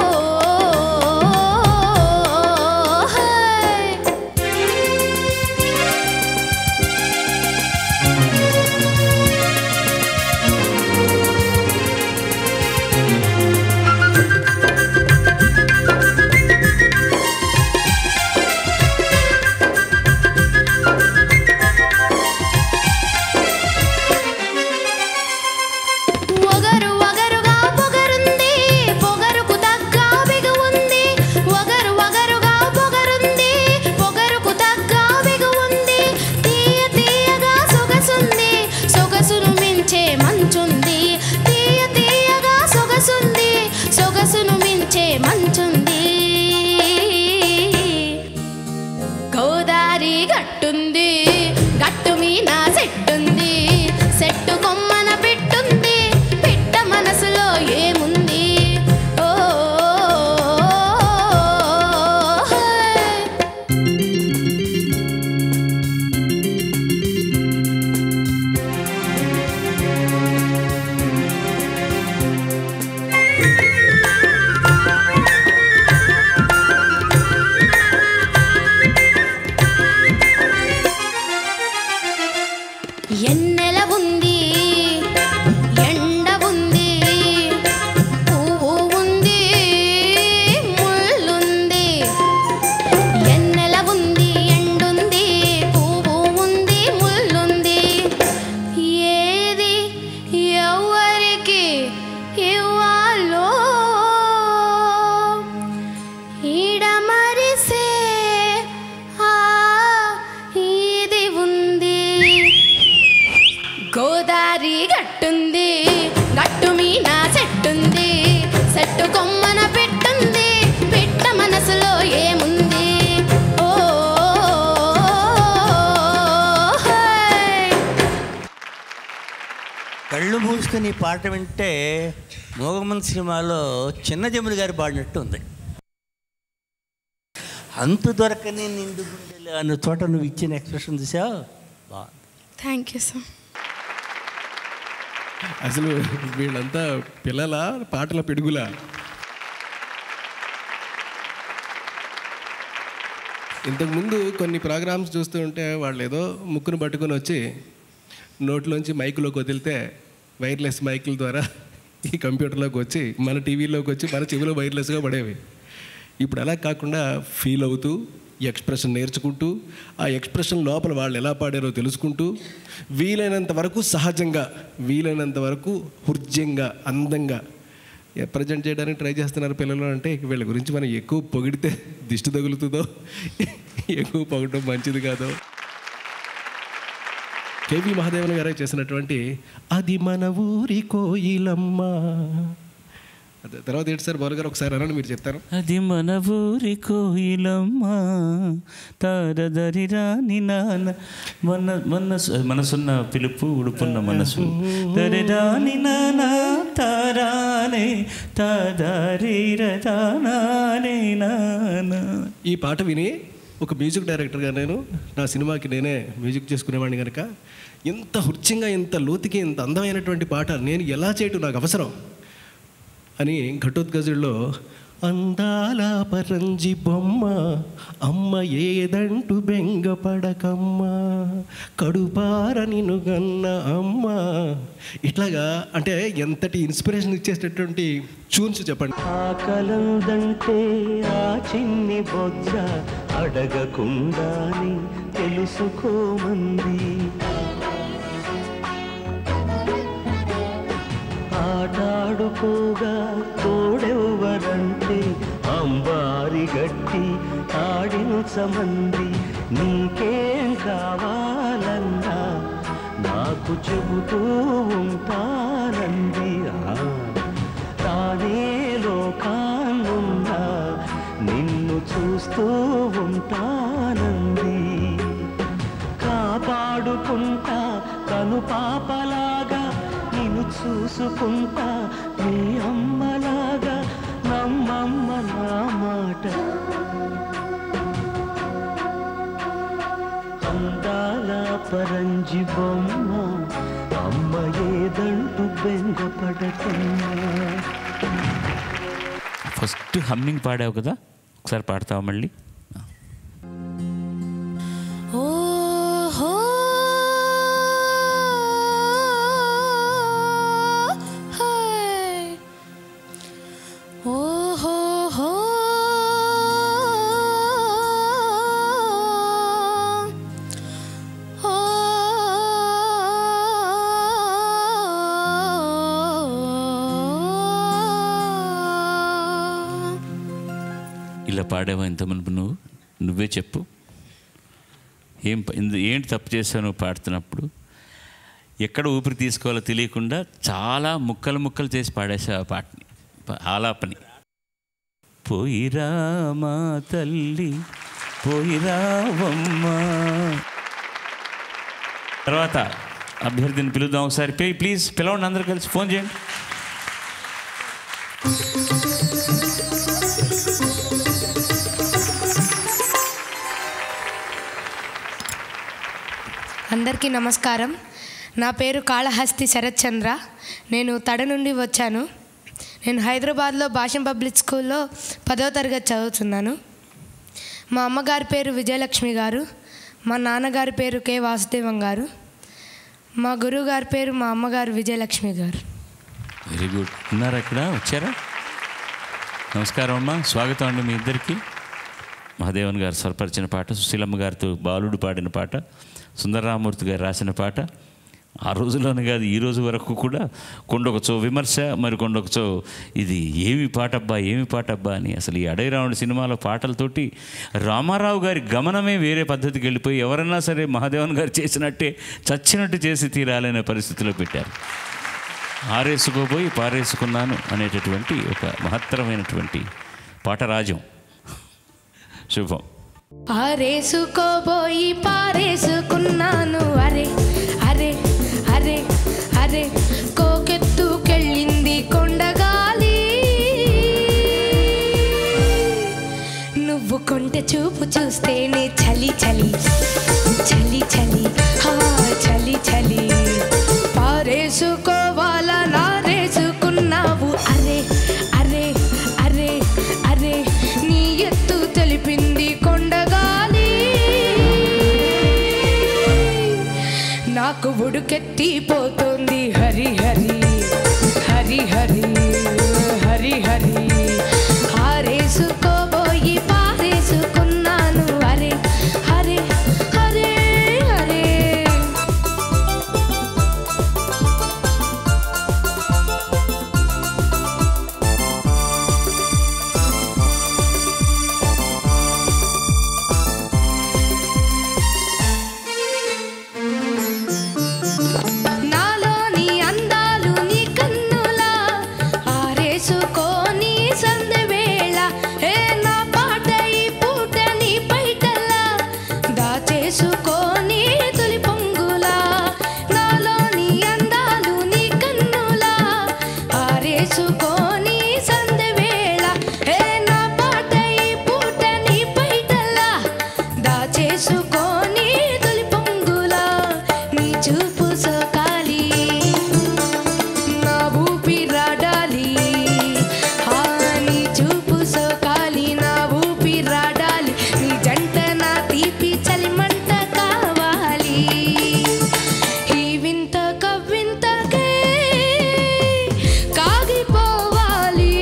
చేసుకుని ఈ పాట వింటే మోగమన్ సినిమాలో చిన్న జములు గారు పాడినట్టు ఉంది. అంతు దొరకని నిండు గుండెలు అన్న చోట నువ్వు ఇచ్చిన ఎక్స్ప్రెషన్ చూసావు, బాగుంది. Thank you sir. అసలు వీళ్ళంతా పిల్లల పాటల పిడుగులా. ఇంతకుముందు కొన్ని ప్రోగ్రామ్స్ చూస్తూ ఉంటే వాళ్ళు ఏదో ముక్కును పట్టుకొని వచ్చి నోట్లోంచి మైకులోకి వదిలితే వైర్లెస్ మైకుల ద్వారా ఈ కంప్యూటర్లోకి వచ్చి మన టీవీలోకి వచ్చి మన చెవిలో వైర్లెస్గా పడేవి. ఇప్పుడు అలా కాకుండా ఫీల్ అవుతూ ఎక్స్ప్రెషన్ నేర్చుకుంటూ ఆ ఎక్స్ప్రెషన్ లోపల వాళ్ళు ఎలా పాడారో తెలుసుకుంటూ వీలైనంత వరకు సహజంగా, వీలైనంత వరకు హృద్యంగా, అందంగా ప్రజెంట్ చేయడానికి ట్రై చేస్తున్నారు పిల్లలు. అంటే వీళ్ళ గురించి మనం ఎక్కువ పొగిడితే దిష్టి తగులుతుందో, ఎక్కువ పొగడం మంచిది కాదో. కేవి మహాదేవన్ గారే చేసినటువంటి అది మన ఊరి కోయిలమ్మ. తర్వాత ఏంటి సార్ బాలు గారు ఒకసారి అనండి, మీరు చెప్తారు. అది మన ఊరి కోయిలమ్మ తారదరి రాని నాన్న మనసున్న పిలుపు ఉడుపున్న మనసు దరి రాని నాన్న తారానే తాదారీరదానే నాన్న. ఈ పాట విని ఒక మ్యూజిక్ డైరెక్టర్గా నేను నా సినిమాకి నేనే మ్యూజిక్ చేసుకునేవాడిని కనుక ఇంత హృత్యంగా, ఇంత లోతుకి, ఇంత అందమైనటువంటి పాట నేను ఎలా చేయటం నాకు అవసరం అని ఘటోత్కచుడిలో అందాల పరంజి బొమ్మ అమ్మ ఏదంటూ బెంగపడకమ్మ కడుపార నిన్ను గన్న అమ్మ, ఇట్లాగా అంటే ఎంతటి ఇన్స్పిరేషన్ ఇచ్చేటటువంటి ట్యూన్స్ చెప్పండి. ఆకలందంటే ఆ చిన్ని బొజ్జ అడగకుండాని తెలుసుకోమంది, ఆటాడుకోగా తోడెవ్వరంటే అంబారి గట్టి ఆడించమంది, నీకేం కావాలన్నా నాకు చెబుతూ ఉంటానంది, తానే లోకాన్నున్నా నిన్ను చూస్తూ ఉంటానంది, కాపాడుకుంటా కను పాపలాగా నిన్ను చూసుకుంటా నీ అమ్మలాగా నమ్మమ్మ నా మాట, అందాల పరంజి బొమ్మ అమ్మ ఏదంటూ బెంగపడకమ్మా. ఫస్ట్ హమ్మింగ్ పాడావు కదా, ఒకసారి పాడతావా మళ్ళీ? ఇలా పాడావా ఇంత మునుపు? నువ్వే చెప్పు, ఏంటి తప్పు చేసావు నువ్వు పాడుతున్నప్పుడు? ఎక్కడ ఊపిరి తీసుకోవాలో తెలియకుండా చాలా ముక్కలు ముక్కలు చేసి పాడేసావు ఆ పాటని, ఆలాపని. పోయిరా మా తల్లి పోయిరావమ్మ. తర్వాత అభ్యర్థిని పిలుద్దాం ఒకసారి. ప్లీజ్ పిలవండి, అందరూ కలిసి ఫోన్ చేయండి. అందరికీ నమస్కారం. నా పేరు కాళహస్తి శరత్ చంద్ర. నేను తడ నుండి వచ్చాను. నేను హైదరాబాద్లో భాషం పబ్లిక్ స్కూల్లో 10వ తరగతి చదువుతున్నాను. మా అమ్మగారి పేరు విజయలక్ష్మి గారు, మా నాన్నగారి పేరు కె వాసుదేవం గారు, మా గురువు గారి పేరు మా అమ్మగారు విజయలక్ష్మి గారు. Very good. ఉన్నారా ఇక్కడ? వచ్చారా? నమస్కారం అమ్మా, స్వాగతం అండి మీ ఇద్దరికి. మహాదేవన్ గారు స్వరపరిచిన పాట, సుశీలమ్మ గారితో బాలుడు పాడిన పాట, సుందరరామూర్తి గారు రాసిన పాట. ఆ రోజులోనే కాదు ఈ రోజు వరకు కూడా కొండొకచో విమర్శ, మరి కొండొకచో ఇది ఏమి పాటబ్బా ఏమి పాటబ్బా అని. అసలు ఈ అడవి రాముడు సినిమాలో పాటలతోటి రామారావు గారి గమనమే వేరే పద్ధతికి వెళ్ళిపోయి ఎవరన్నా సరే మహాదేవన్ గారు చేసినట్టే చచ్చినట్టు చేసి తీరాలనే పరిస్థితిలో పెట్టారు. ఆరేసుకోబోయి పారేసుకున్నాను అనేటటువంటి ఒక మహత్తరమైనటువంటి పాటరాజం. శుభం. ఆరేసుకోబోయి పారేసుకున్నాను, అరే అరే అరే అరే కోకెత్త చూపు చూస్తేనే చలి చలి చలి చలి హా చలి చలి పారేసుకోవాలా నారేసుకున్నావు అరే అరే అరే అరే నీ ఎత్తు తెలిపింది కొండగాలి నాకు ఉడుకెత్తిపోతుంది హరి హరి హరి హరి హరి హరి ఆరేసుకోబోయి పారేసుకున్నాను అరే హరే హరే హరే నాలోని అందాలు నీ కన్నులా ఆరేసుకోని సందవేళ ఏ నా పాట ఈ పూట నీ పైటలా దాచేసుకోని తొలి పొంగులా నాలోని అందాలు నీ కన్నులా ఆరేసుకోని సందవేళ ఏ నా పాట ఈ పూట నీ పైటలా దాచేసుకోని తొలి పొంగులా నీ చూపు సోకాలి నా ఊపిరాడాలి ఆ నీ చూపు సోకాలి నా ఊపిరాడాలి నీ జంట నా తీపి చలిమంట కావాలి ఈ వింత కవ్వింతకే కాగిపోవాలి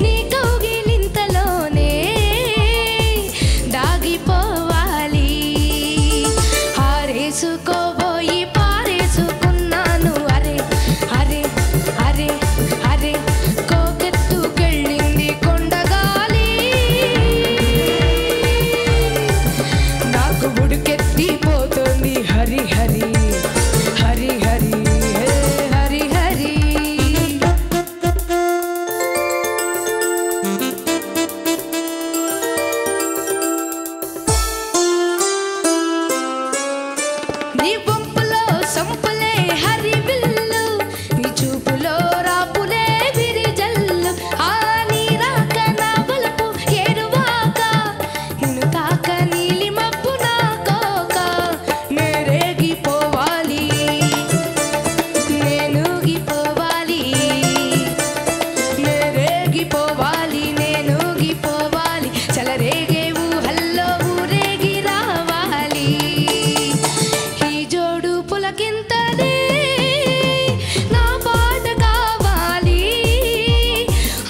నీ కౌగిలింతలోనే దాగిపోవాలి ఆరేసుకోబోయి పారేసుకున్నాను అరే అరే అరే అరే కోకెత్తుకెళ్ళింది కొండగాలి నాకు ఉడుకెత్తిపోతుంది హరి హరి హరి హరి హే హరి హరి నీ వంపులో సంపులే హరివిల్లు నీ చూపులో రాపులే విరిజల్లు ఆ నీ రాక నా బలపు ఏరువాక నిన్ను తాక నీలి మబ్బు నా కోక నేరేగిపోవాలి నేనూగిపోవాలి నేరేగిపోవాలి నేనూగిపోవాలి చలరేగే ఊహల్లో ఊరేగి రావాలి ఈ జోడు పులకింతనే నా పాట కావాలి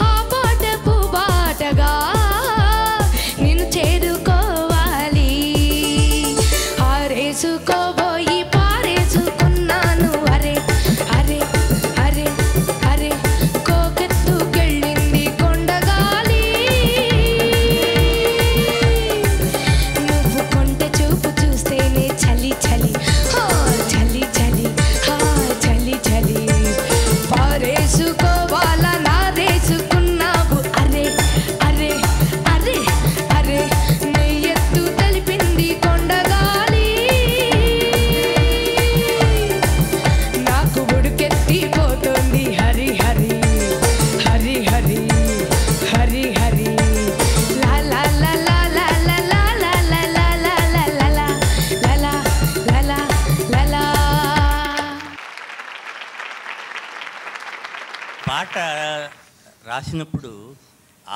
ఆ పాటకు బాటగా నిన్ను చేరుకోవాలి ఆరేసుకోబోయి పారేసుకున్నాను అరే అరే అరే అరే కోకెత్తుకెళ్ళింది కొండగాలి నువ్వు కొంట చూపు చూస్తేనే చలి చలి హా చలి చలి హా చలి చలి పారేసుకోవాలా నారేసుకున్నావు అరే అరే అరే అరే నీ ఎత్తు తెలిపింది కొండగాలి నాకు ఉడుకెత్తిపోతుంది హరి హరి హరి హరి హరి హరి లా లా లా లా లా లా లా లా లా లా లా లా లా లా లా లా లా లా పాట రాసినప్పుడు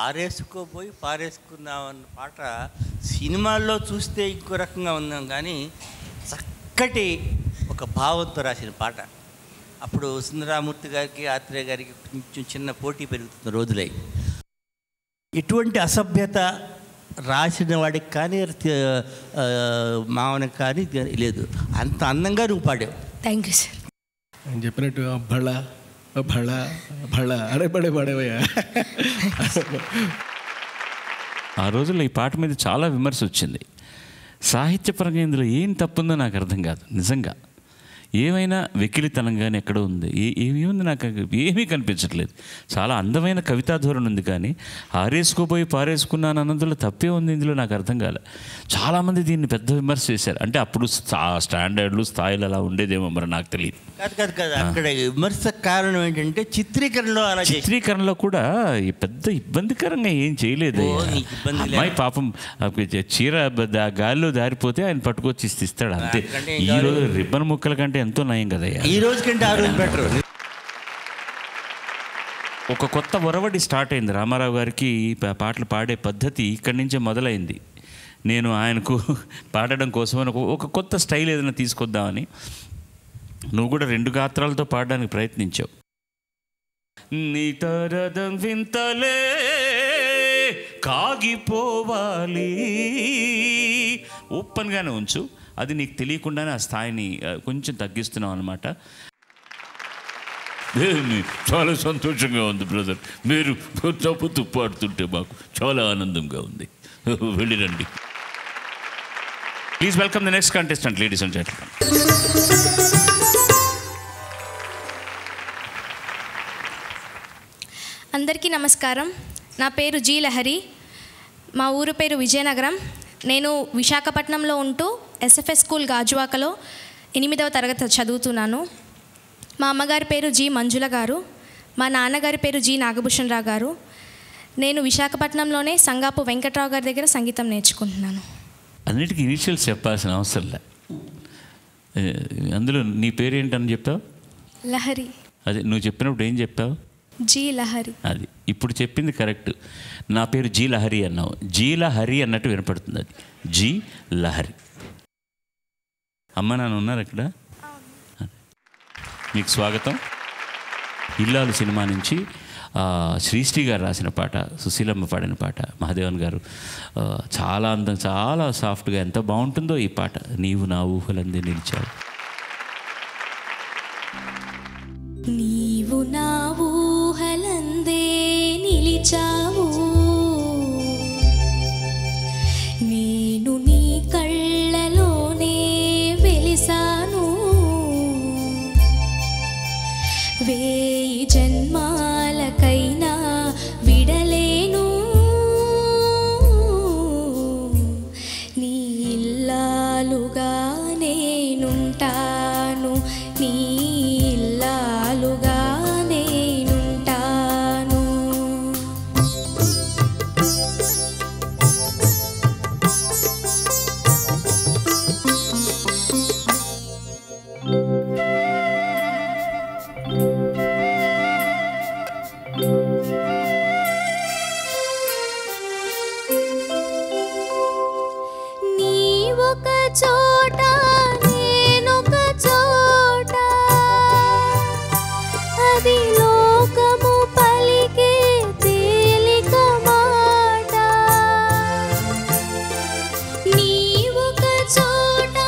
ఆరేసుకోపోయి పారేసుకున్నామన్న పాట సినిమాల్లో చూస్తే ఇంకో రకంగా ఉన్నాం కానీ చక్కటి ఒక భావంతో రాసిన పాట. అప్పుడు సుందరామూర్తి గారికి ఆత్రేయ గారికి కొంచెం చిన్న పోటీ పెరుగుతున్న రోజులై ఎటువంటి అసభ్యత రాసిన వాడికి కానీ మావనికి కానీ లేదు. అంత అందంగా నువ్వు పాడావు. Thank you sir. ఆయన చెప్పినట్టు భళ భళ భళ అరే పడే పడేవయ్యా. ఆ రోజుల్లో ఈ పాట మీద చాలా విమర్శ వచ్చింది. సాహిత్యపరంగా ఇందులో ఏం తప్పుందో నాకు అర్థం కాదు. నిజంగా ఏమైనా వెకిలితనం కానీ ఎక్కడో ఉంది, ఏముంది నాకు ఏమీ కనిపించట్లేదు. చాలా అందమైన కవితా ధోరణి ఉంది, కానీ ఆరేసుకోపోయి పారేసుకున్నాను అన్నందులో తప్పే ఉంది ఇందులో నాకు అర్థం కాలే. చాలామంది దీన్ని పెద్ద విమర్శ చేశారు. అంటే అప్పుడు స్టాండర్డ్లు స్థాయిలు అలా ఉండేదేమో మరి నాకు తెలియదు. కాదు అక్కడ విమర్శ కారణం ఏంటంటే చిత్రీకరణలో కూడా పెద్ద ఇబ్బందికరంగా ఏం చేయలేదు. అమ్మాయి పాపం చీర గాల్లో దారిపోతే ఆయన పట్టుకొచ్చి ఇస్తాడు అంతే. ఈ రోజు రిబ్బన్ ముక్కల కంటే ఎంతో నయం కదా, ఈ రోజు కంటే ఆ రోజు బెటర్. ఒక కొత్త ఒరవడి స్టార్ట్ అయింది రామారావు గారికి. పాటలు పాడే పద్ధతి ఇక్కడి నుంచే మొదలైంది. నేను ఆయనకు పాడడం కోసమని ఒక కొత్త స్టైల్ ఏదైనా తీసుకొద్దామని, నువ్వు కూడా 2 గాత్రాలతో పాడడానికి ప్రయత్నించావు. నీ తరదం వింతలే కాగిపోవాలి, ఓపెన్గానే ఉంచు. అది నీకు తెలియకుండానే ఆ స్థాయిని కొంచెం తగ్గిస్తున్నావు అనమాట. చాలా సంతోషంగా ఉంది బ్రదర్, మీరు తప్పుతూ పాడుతుంటే మాకు చాలా ఆనందంగా ఉంది. వెళ్ళిరండి. Please welcome the next contestant ladies and gentlemen. అందరికీ నమస్కారం. నా పేరు జీ లహరి. మా ఊరు పేరు విజయనగరం. నేను విశాఖపట్నంలో ఉంటూ ఎస్ఎఫ్ఎస్ స్కూల్ గాజువాకలో 8వ తరగతి చదువుతున్నాను. మా అమ్మగారి పేరు జీ మంజుల గారు, మా నాన్నగారి పేరు జీ నాగభూషణ్ రావు గారు. నేను విశాఖపట్నంలోనే సంగాపు వెంకట్రావు గారి దగ్గర సంగీతం నేర్చుకుంటున్నాను. అన్నిటికీ ఇనిషియల్స్ చెప్పాల్సిన అవసరం లే. అందులో నీ పేరు ఏంటని చెప్పావు? లహరి. అదే నువ్వు చెప్పినప్పుడు ఏం చెప్పావు? జీ లహరి. అది ఇప్పుడు చెప్పింది కరెక్ట్. నా పేరు జీ లహరి అన్నావు. జీ లహరి అన్నట్టు వినపడుతుంది. అది జీ లహరి. అమ్మ నాన్న ఉన్నారు అక్కడ. మీకు స్వాగతం. ఇల్లాలు సినిమా నుంచి శ్రీశ్రీ గారు రాసిన పాట, సుశీలమ్మ పాడిన పాట, మహాదేవన్ గారు చాలా అందం, చాలా సాఫ్ట్గా ఎంత బాగుంటుందో ఈ పాట. నీవు నా ఊహలందే నిలిచావు. నీవు నా ఊహలందే నిలిచావు, నేను నీ కళ్ళలోనే వెలిసాను, వేయి జన్మాలకైనా విడలేను, నీ ఇల్లాలుగా నేనుంటాను, నీ ఇల్లాలుగా నేనుంటాను. నీ ఒక చోట నేనొక చోట, అది లోకము పలికే తేలిక మాట. నీ ఒక చోట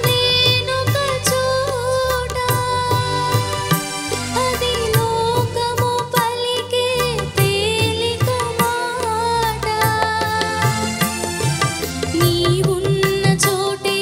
నేనొక చోట, అది లోకము పలికే తేలిక మాట. నీవున్న చోటే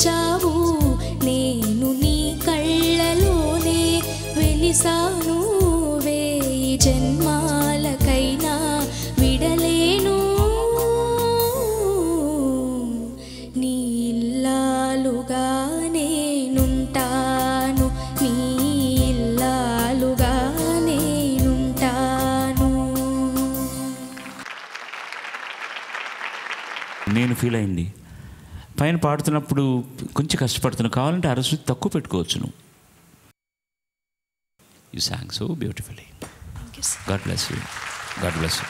వచ్చావు నేను నీ కళ్ళలోనే వెలిసాను వేయి జన్మాలకైనా విడలేను నీ ఇల్లాలుగా నేనుంటాను నీ ఇల్లాలుగా నేనుంటాను. నేను ఫీల్ అయింది పైన పాడుతున్నప్పుడు కొంచెం కష్టపడుతున్నాను, కావాలంటే అరసు తక్కువ పెట్టుకోవచ్చు నువ్వు. You song so beautifully. God bless you. God bless you.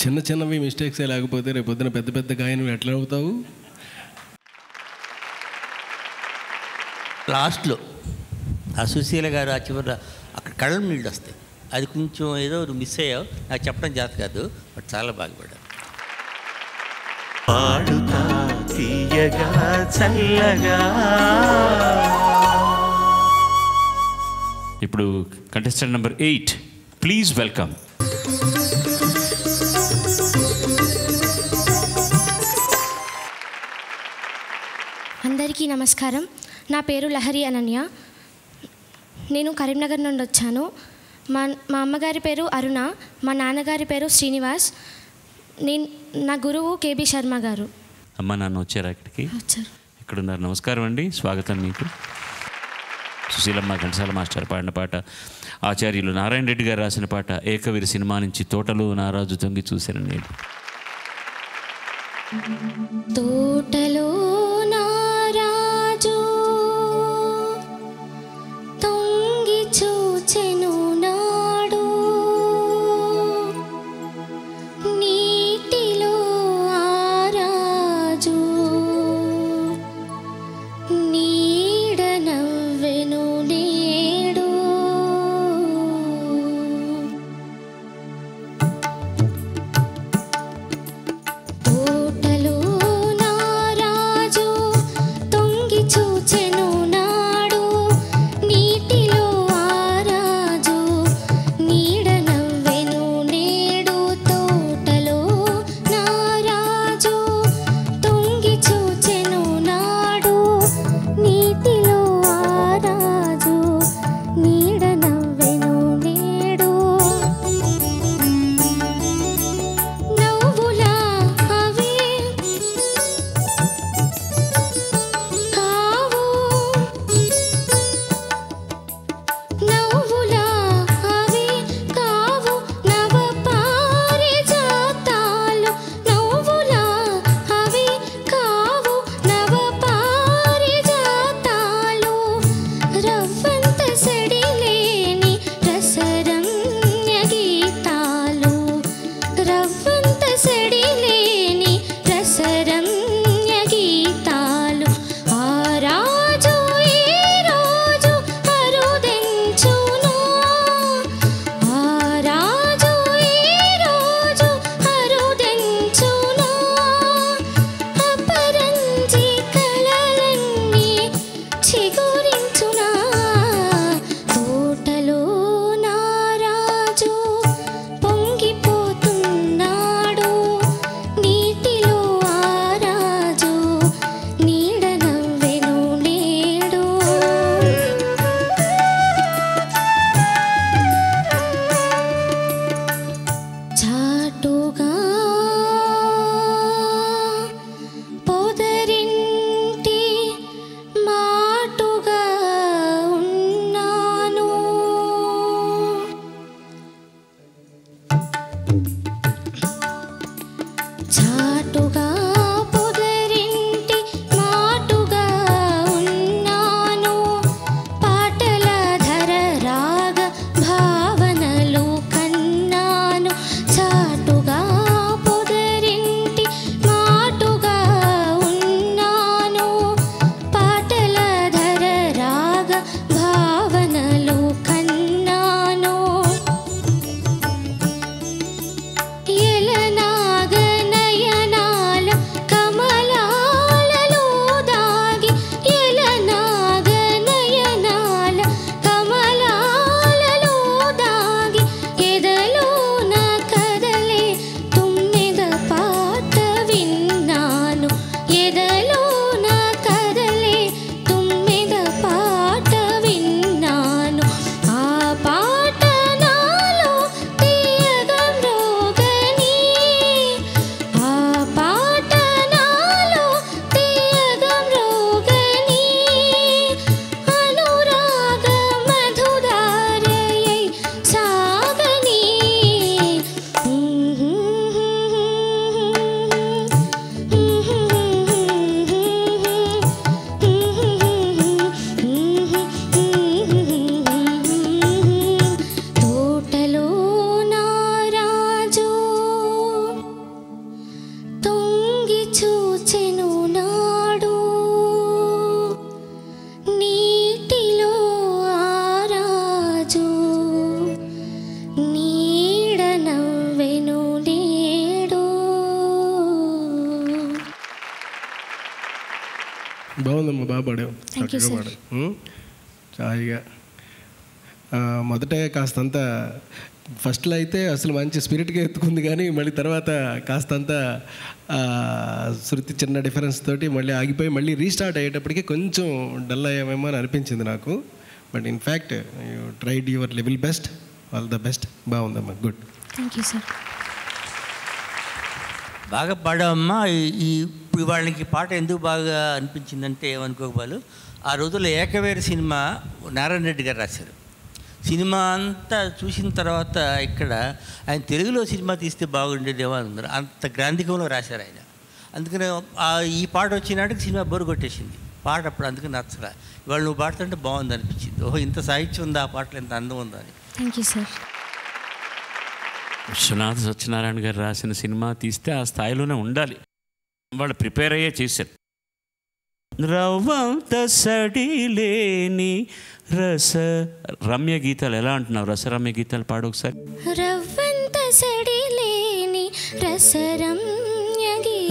చిన్న చిన్నవి మిస్టేక్సే లేకపోతే రేపు పొద్దున పెద్ద పెద్ద గాయనం ఎట్లా అవుతావు? లాస్ట్లో ఆ సుశీల గారు ఆ చివర అక్కడ కళ్ళ నీళ్ళు వస్తాయి, అది కొంచెం ఏదో మిస్ అయ్యావు, నాకు చెప్పడం చేత కాదు, బట్ చాలా బాగుపడ్డావు. పాడుతా తీయగా చల్లగా. ఇప్పుడు కంటెస్టెంట్ నెంబర్ 8 ప్లీజ్ వెల్కమ్. అందరికీ నమస్కారం. నా పేరు లహరి అనన్య. నేను కరీంనగర్ నుండి వచ్చాను. మా అమ్మగారి పేరు అరుణ, మా నాన్నగారి పేరు శ్రీనివాస్. నా గురువు కేబి శర్మ గారు. అమ్మ నాన్న వచ్చారా ఇక్కడికి? వచ్చారు. ఇక్కడున్నారు. నమస్కారం అండి, స్వాగతం మీకు. సుశీలమ్మ ఘంటసాల మాస్టర్ పాడిన పాట, ఆచార్యులు నారాయణ రెడ్డి గారు రాసిన పాట ఏకవీరి సినిమా నుంచి తోటలో నారాజు తొంగి చూశాను నేను. తోటలో నారాజు తొంగి చూచెను నాడు నీటిలో ఆరాజు నీడ నవ్వెను నేడు తోటలో నారాజు బాగుందమ్మా, బాగా పాడావు, Thank you, చక్కగా sir. పాడావు. హాయిగా మొదటే కాస్తంత ఫస్ట్లో అయితే అసలు మంచి స్పిరిట్గా ఎత్తుకుంది, కానీ మళ్ళీ తర్వాత కాస్తంత శృతి చిన్న డిఫరెన్స్ తోటి మళ్ళీ ఆగిపోయి మళ్ళీ రీస్టార్ట్ అయ్యేటప్పటికి కొంచెం డల్ అయ్యామేమో అని అనిపించింది నాకు. But in fact you tried your level best, all the best. బాగుందమ్మా, గుడ్. Thank you sir. బాగా పాడామమ్మా. ఇప్పుడు వాళ్ళకి పాట ఎందుకు బాగా అనిపించిందంటే ఏమనుకోవాలి, ఆ రోజుల్లో ఏకవేరి సినిమా నారాయణ రెడ్డి గారు రాశారు. సినిమా అంతా చూసిన తర్వాత ఇక్కడ ఆయన తెలుగులో సినిమా తీస్తే బాగుండేదేమో అనుకున్నారు, అంత గ్రాంధికంలో రాశారు ఆయన. అందుకనే ఈ పాట వచ్చినాటికి సినిమా బోరు కొట్టేసింది పాట. అప్పుడు అందుకని నచ్చరా, ఇవాళ నువ్వు పాడుతుంటే బాగుంది అనిపించింది. ఓహో, ఇంత సాహిత్యం ఉందా ఆ పాటలో, ఇంత అందం ఉందా అని. Thank you sir. Viswanatha Satyanarayana garu రాసిన సినిమా తీస్తే ఆ స్థాయిలోనే ఉండాలి, వాళ్ళు ప్రిపేర్ అయ్యే చేశారు. రవ్వంత సడిలేని రస రమ్య గీతాలు ఎలా అంటున్నావు? రసరమ్య గీతాలు పాడు ఒకసారి. రవ్వంత సడిలేని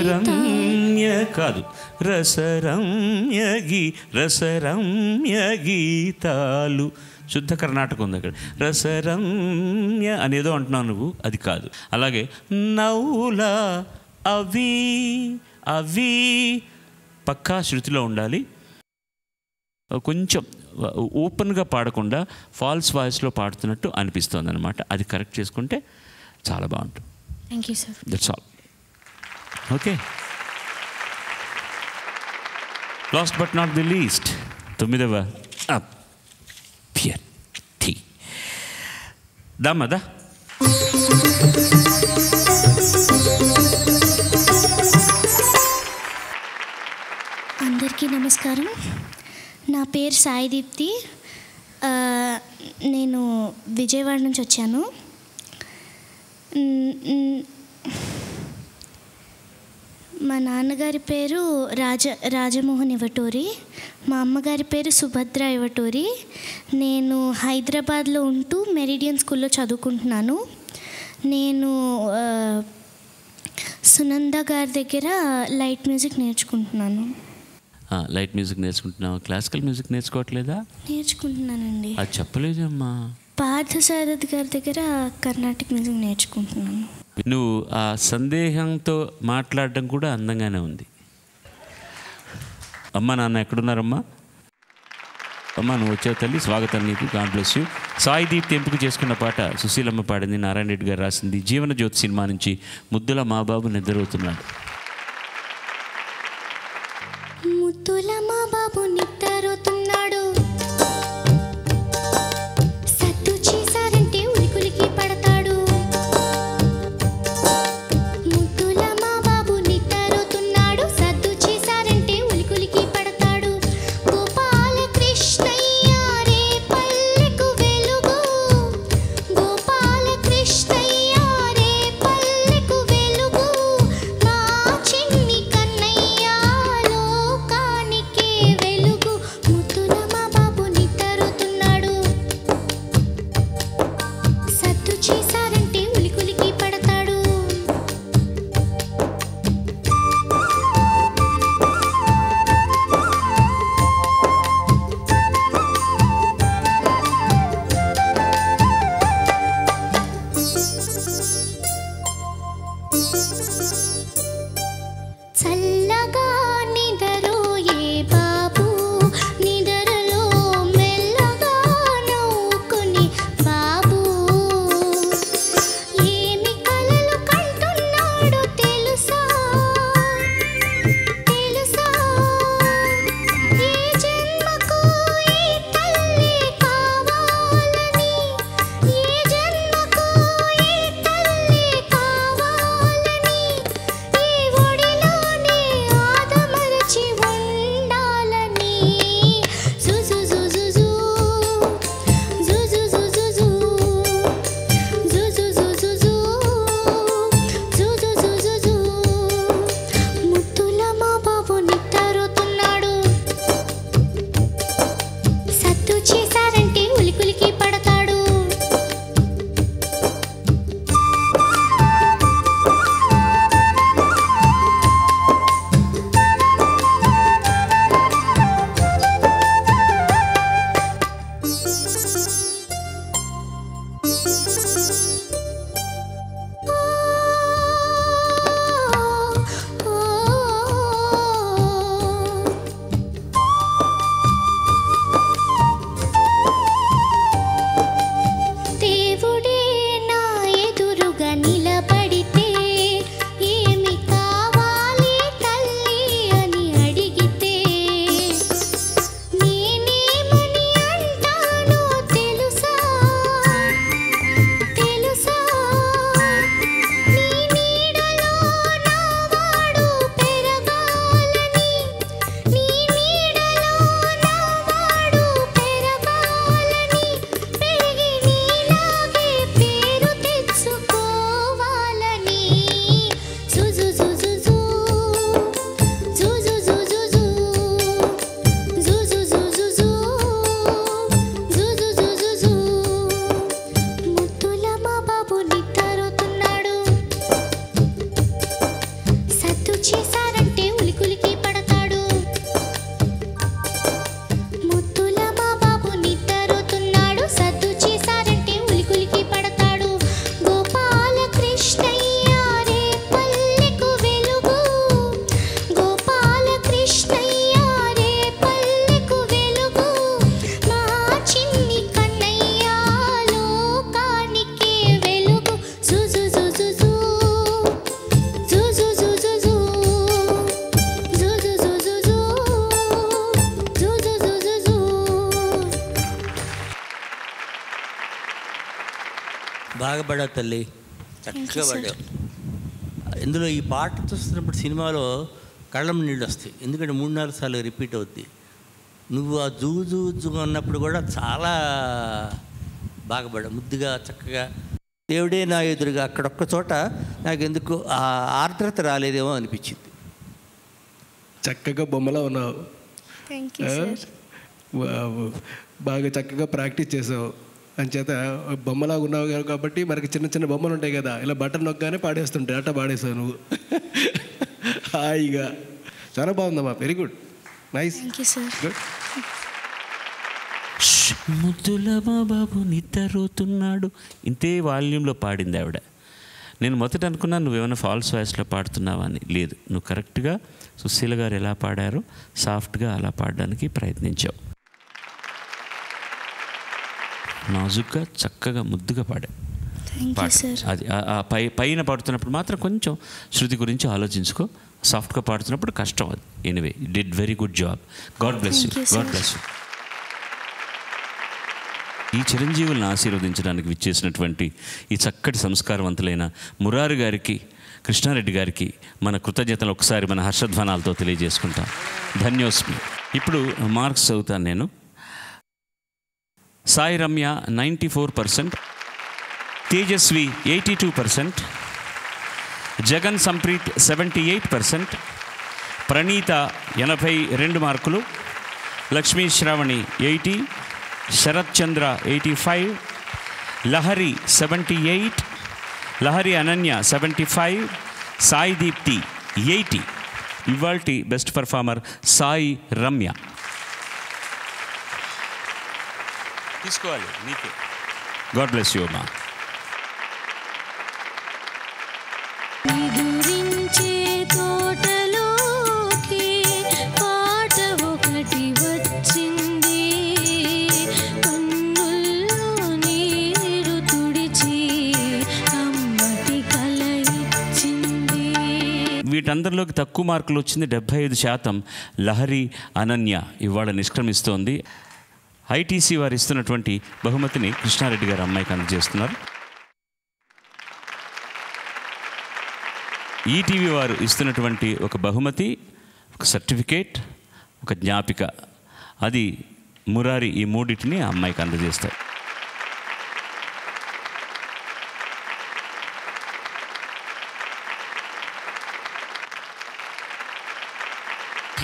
రమ్య కాదు, రసరమ్య గీతాలు. శుద్ధ కర్ణాటక ఉంది అక్కడ. రసరమ్య అనేదో అంటున్నావు నువ్వు, అది కాదు. అలాగే నవ్వులా అవి అవి పక్కా శృతిలో ఉండాలి. కొంచెం ఓపెన్గా పాడకుండా ఫాల్స్ వాయిస్లో పాడుతున్నట్టు అనిపిస్తుంది అనమాట. అది కరెక్ట్ చేసుకుంటే చాలా బాగుంటుంది. Thank you sir. That's all. Okay, last but not the least, 9వ అభ్యర్థి దామదా. అందరికీ నమస్కారం. నా పేరు సాయి దీప్తి. నేను విజయవాడ నుంచి వచ్చాను. మా నాన్నగారి పేరు రాజమోహన్ ఇవటూరి, మా అమ్మగారి పేరు సుభద్ర ఇవటూరి. నేను హైదరాబాద్లో ఉంటూ మెరిడియన్ స్కూల్లో చదువుకుంటున్నాను. నేను సునంద గారి దగ్గర లైట్ మ్యూజిక్ నేర్చుకుంటున్నాను. లైట్ మ్యూజిక్ నేర్చుకుంటున్నావా? క్లాసికల్ మ్యూజిక్ నేర్చుకోవట్లేదా? నేర్చుకుంటున్నానండి. అది చెప్పలేదమ్మా. పార్థసారథి గారి దగ్గర కర్ణాటక మ్యూజిక్ నేర్చుకుంటున్నాను. నువ్వు ఆ సందేహంతో మాట్లాడడం కూడా అందంగానే ఉంది. అమ్మ నాన్న ఎక్కడున్నారమ్మా? అమ్మ నువ్వు వచ్చావు తల్లి, స్వాగతం నీకు, god bless you. Sai Deepti ఎంపిక చేసుకున్న పాట సుశీలమ్మ పాడింది, నారాయణ రెడ్డి గారు రాసింది. జీవన జ్యోతి సినిమా నుంచి ముద్దుల మా బాబు నిద్రవుతున్నాడు. ముద్దుల మా బాబు నిద్రవుతున్నాడు, సత్తు చేశారంటే ఉలికులికి పడతాడు. ముద్దుల మా బాబు నిద్రవుతున్నాడు, సత్తు చేశారంటే ఉలికులికి పడతాడు. గోపాల కృష్ణయ్య రే పల్లెకు వెలుగు, గోపాల కృష్ణయ్య రే పల్లెకు వెలుగు, మా చిన్ని కన్నయ్య లోకానికే వెలుగు. ముద్దుల మా బాబు నిద్రవుతున్నాడు, సత్తు చేశారంటే ఉలికులికి పడతాడు. చల్లగా నిదరోయే బాబు, నిదరలో మెల్లగా నవ్వుకుని బాబు, ఏమి కలలు కంటున్నాడో తెలుసా, తెలుసా? ఏ జన్మకు ఈ తల్లి కావాలని, ఏ జన్మకు ఈ తల్లి కావాలని పడా తల్లి, చక్కగా పడ్డావు. ఇందులో ఈ పాట చూస్తున్నప్పుడు సినిమాలో కళ్ళం నీళ్ళు వస్తాయి, ఎందుకంటే 3-4 సార్లు రిపీట్ అవుద్ది. నువ్వు ఆ జూ అన్నప్పుడు కూడా చాలా బాగా పడ్డావు, ముద్దుగా చక్కగా. దేవుడే నా ఎదురుగా అక్కడొక్క చోట నాకు ఎందుకు ఆ ఆర్ద్రత రాలేదేమో అనిపించింది. చక్కగా బొమ్మలా ఉన్నావు, బాగా చక్కగా ప్రాక్టీస్ చేసావు. అంచేత బొమ్మలాగా ఉన్నావు కాబట్టి మనకి చిన్న చిన్న బొమ్మలు ఉంటాయి కదా, ఇలా బటన్ నొక్కగానే పాడేస్తుంటాయి, అట్లా పాడేసావు నువ్వు హాయిగా. చాలా బాగుందమ్మా, వెరీ గుడ్, నైస్, గుడ్. ముద్దుల బాబు నిద్రపోతున్నాడు, ఇంతే వాల్యూమ్లో పాడింది ఆవిడ. నేను మొదట అనుకున్నాను నువ్వేమైనా ఫాల్స్ వాయిస్లో పాడుతున్నావా అని. లేదు, నువ్వు కరెక్ట్గా సుశీల గారు ఎలా పాడారో సాఫ్ట్గా అలా పాడడానికి ప్రయత్నించావు. నాజుగ్గా చక్కగా ముద్దుగా పాడావు. అది పైన పాడుతున్నప్పుడు మాత్రం కొంచెం శృతి గురించి ఆలోచించుకో, సాఫ్ట్గా పాడుతున్నప్పుడు కష్టం అది. Anyway, did very good job. God bless you, God bless you. ఈ చిరంజీవులను ఆశీర్వదించడానికి విచ్చేసినటువంటి ఈ చక్కటి సంస్కారవంతులైన మురారి గారికి, కృష్ణారెడ్డి గారికి మన కృతజ్ఞతలు ఒకసారి మన హర్షధ్వానాలతో తెలియజేసుకుంటాం. ధన్యోస్మి. ఇప్పుడు మార్క్స్ చదువుతాను నేను. సాయి రమ్య 94%, తేజస్వి 82%, జగన్ సంప్రీత్ 78%, ప్రణీత 82 మార్కులు, లక్ష్మీ శ్రావణి 80, శరత్ చంద్ర 85, లహరి 78, లహరి అనన్య 75, సాయి దీప్తి 80. ఇవాల్టి బెస్ట్ పర్ఫార్మర్ సాయి రమ్య. తీసుకోవాలి నీకే. గాడ్ బ్లెస్ యూ అమ్మా. వీటందరిలోకి తక్కువ మార్కులు వచ్చింది 75%. లహరి అనన్య ఇవాళ నిష్క్రమిస్తోంది. ఐటీసీ వారు ఇస్తున్నటువంటి బహుమతిని కృష్ణారెడ్డి గారు అమ్మాయికి అందజేస్తున్నారు. ఈటీవీ వారు ఇస్తున్నటువంటి ఒక బహుమతి, ఒక సర్టిఫికేట్, ఒక జ్ఞాపిక, అది మురారి, ఈ మూడింటిని ఆ అమ్మాయికి అందజేస్తారు.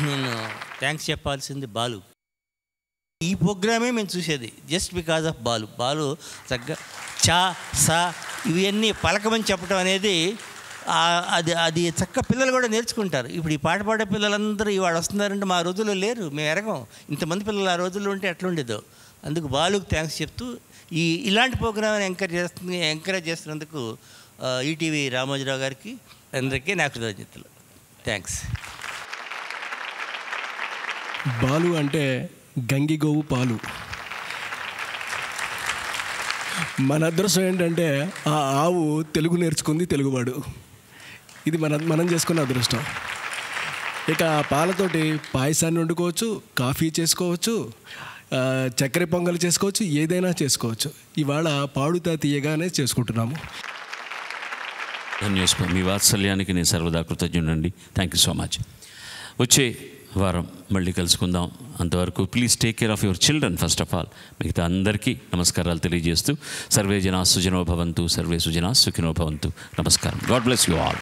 నేను థ్యాంక్స్ చెప్పాల్సింది బాలు. ఈ ప్రోగ్రామే మేము చూసేది just because of Balu. Balu చక్కగా చా సా ఇవన్నీ పలకమని చెప్పడం అనేది అది చక్క పిల్లలు కూడా నేర్చుకుంటారు. ఇప్పుడు ఈ పాట పాడే పిల్లలందరూ ఇవాళ వస్తున్నారంటే మా రోజుల్లో లేరు, మేము ఎరగం. ఇంతమంది పిల్లలు ఆ రోజుల్లో ఉంటే ఎట్లుండేదో. అందుకు బాలుకు థ్యాంక్స్ చెప్తూ ఇలాంటి ప్రోగ్రామ్ని ఎంకరేజ్ చేస్తున్నందుకు ఈటీవీ రామోజీరావు గారికి అందరికీ నా కృతజ్ఞతలు. థ్యాంక్స్. బాలు అంటే గంగిగోవు పాలు. మన అదృష్టం ఏంటంటే ఆ ఆవు తెలుగు నేర్చుకుంది, తెలుగువాడు. ఇది మనం చేసుకున్న అదృష్టం. ఇక ఆ పాలతోటి పాయసాన్ని వండుకోవచ్చు, కాఫీ చేసుకోవచ్చు, చక్కెర పొంగల్ చేసుకోవచ్చు, ఏదైనా చేసుకోవచ్చు. ఇవాళ పాడుతా తీయగానే చేసుకుంటున్నాము. ధన్యోస్మ. మీ వాత్సల్యానికి నేను సర్వదా కృతజ్ఞుడండి. Thank you so much. వచ్చే వారం మళ్ళీ కలుసుకుందాం. అంతవరకు please take care of your children first of all. మిగతా అందరికీ నమస్కారాలు తెలియజేస్తూ సర్వే జనా సుజనో భవంతు, సర్వే సుజనా సుఖినో భవంతు. నమస్కారం. God bless you all.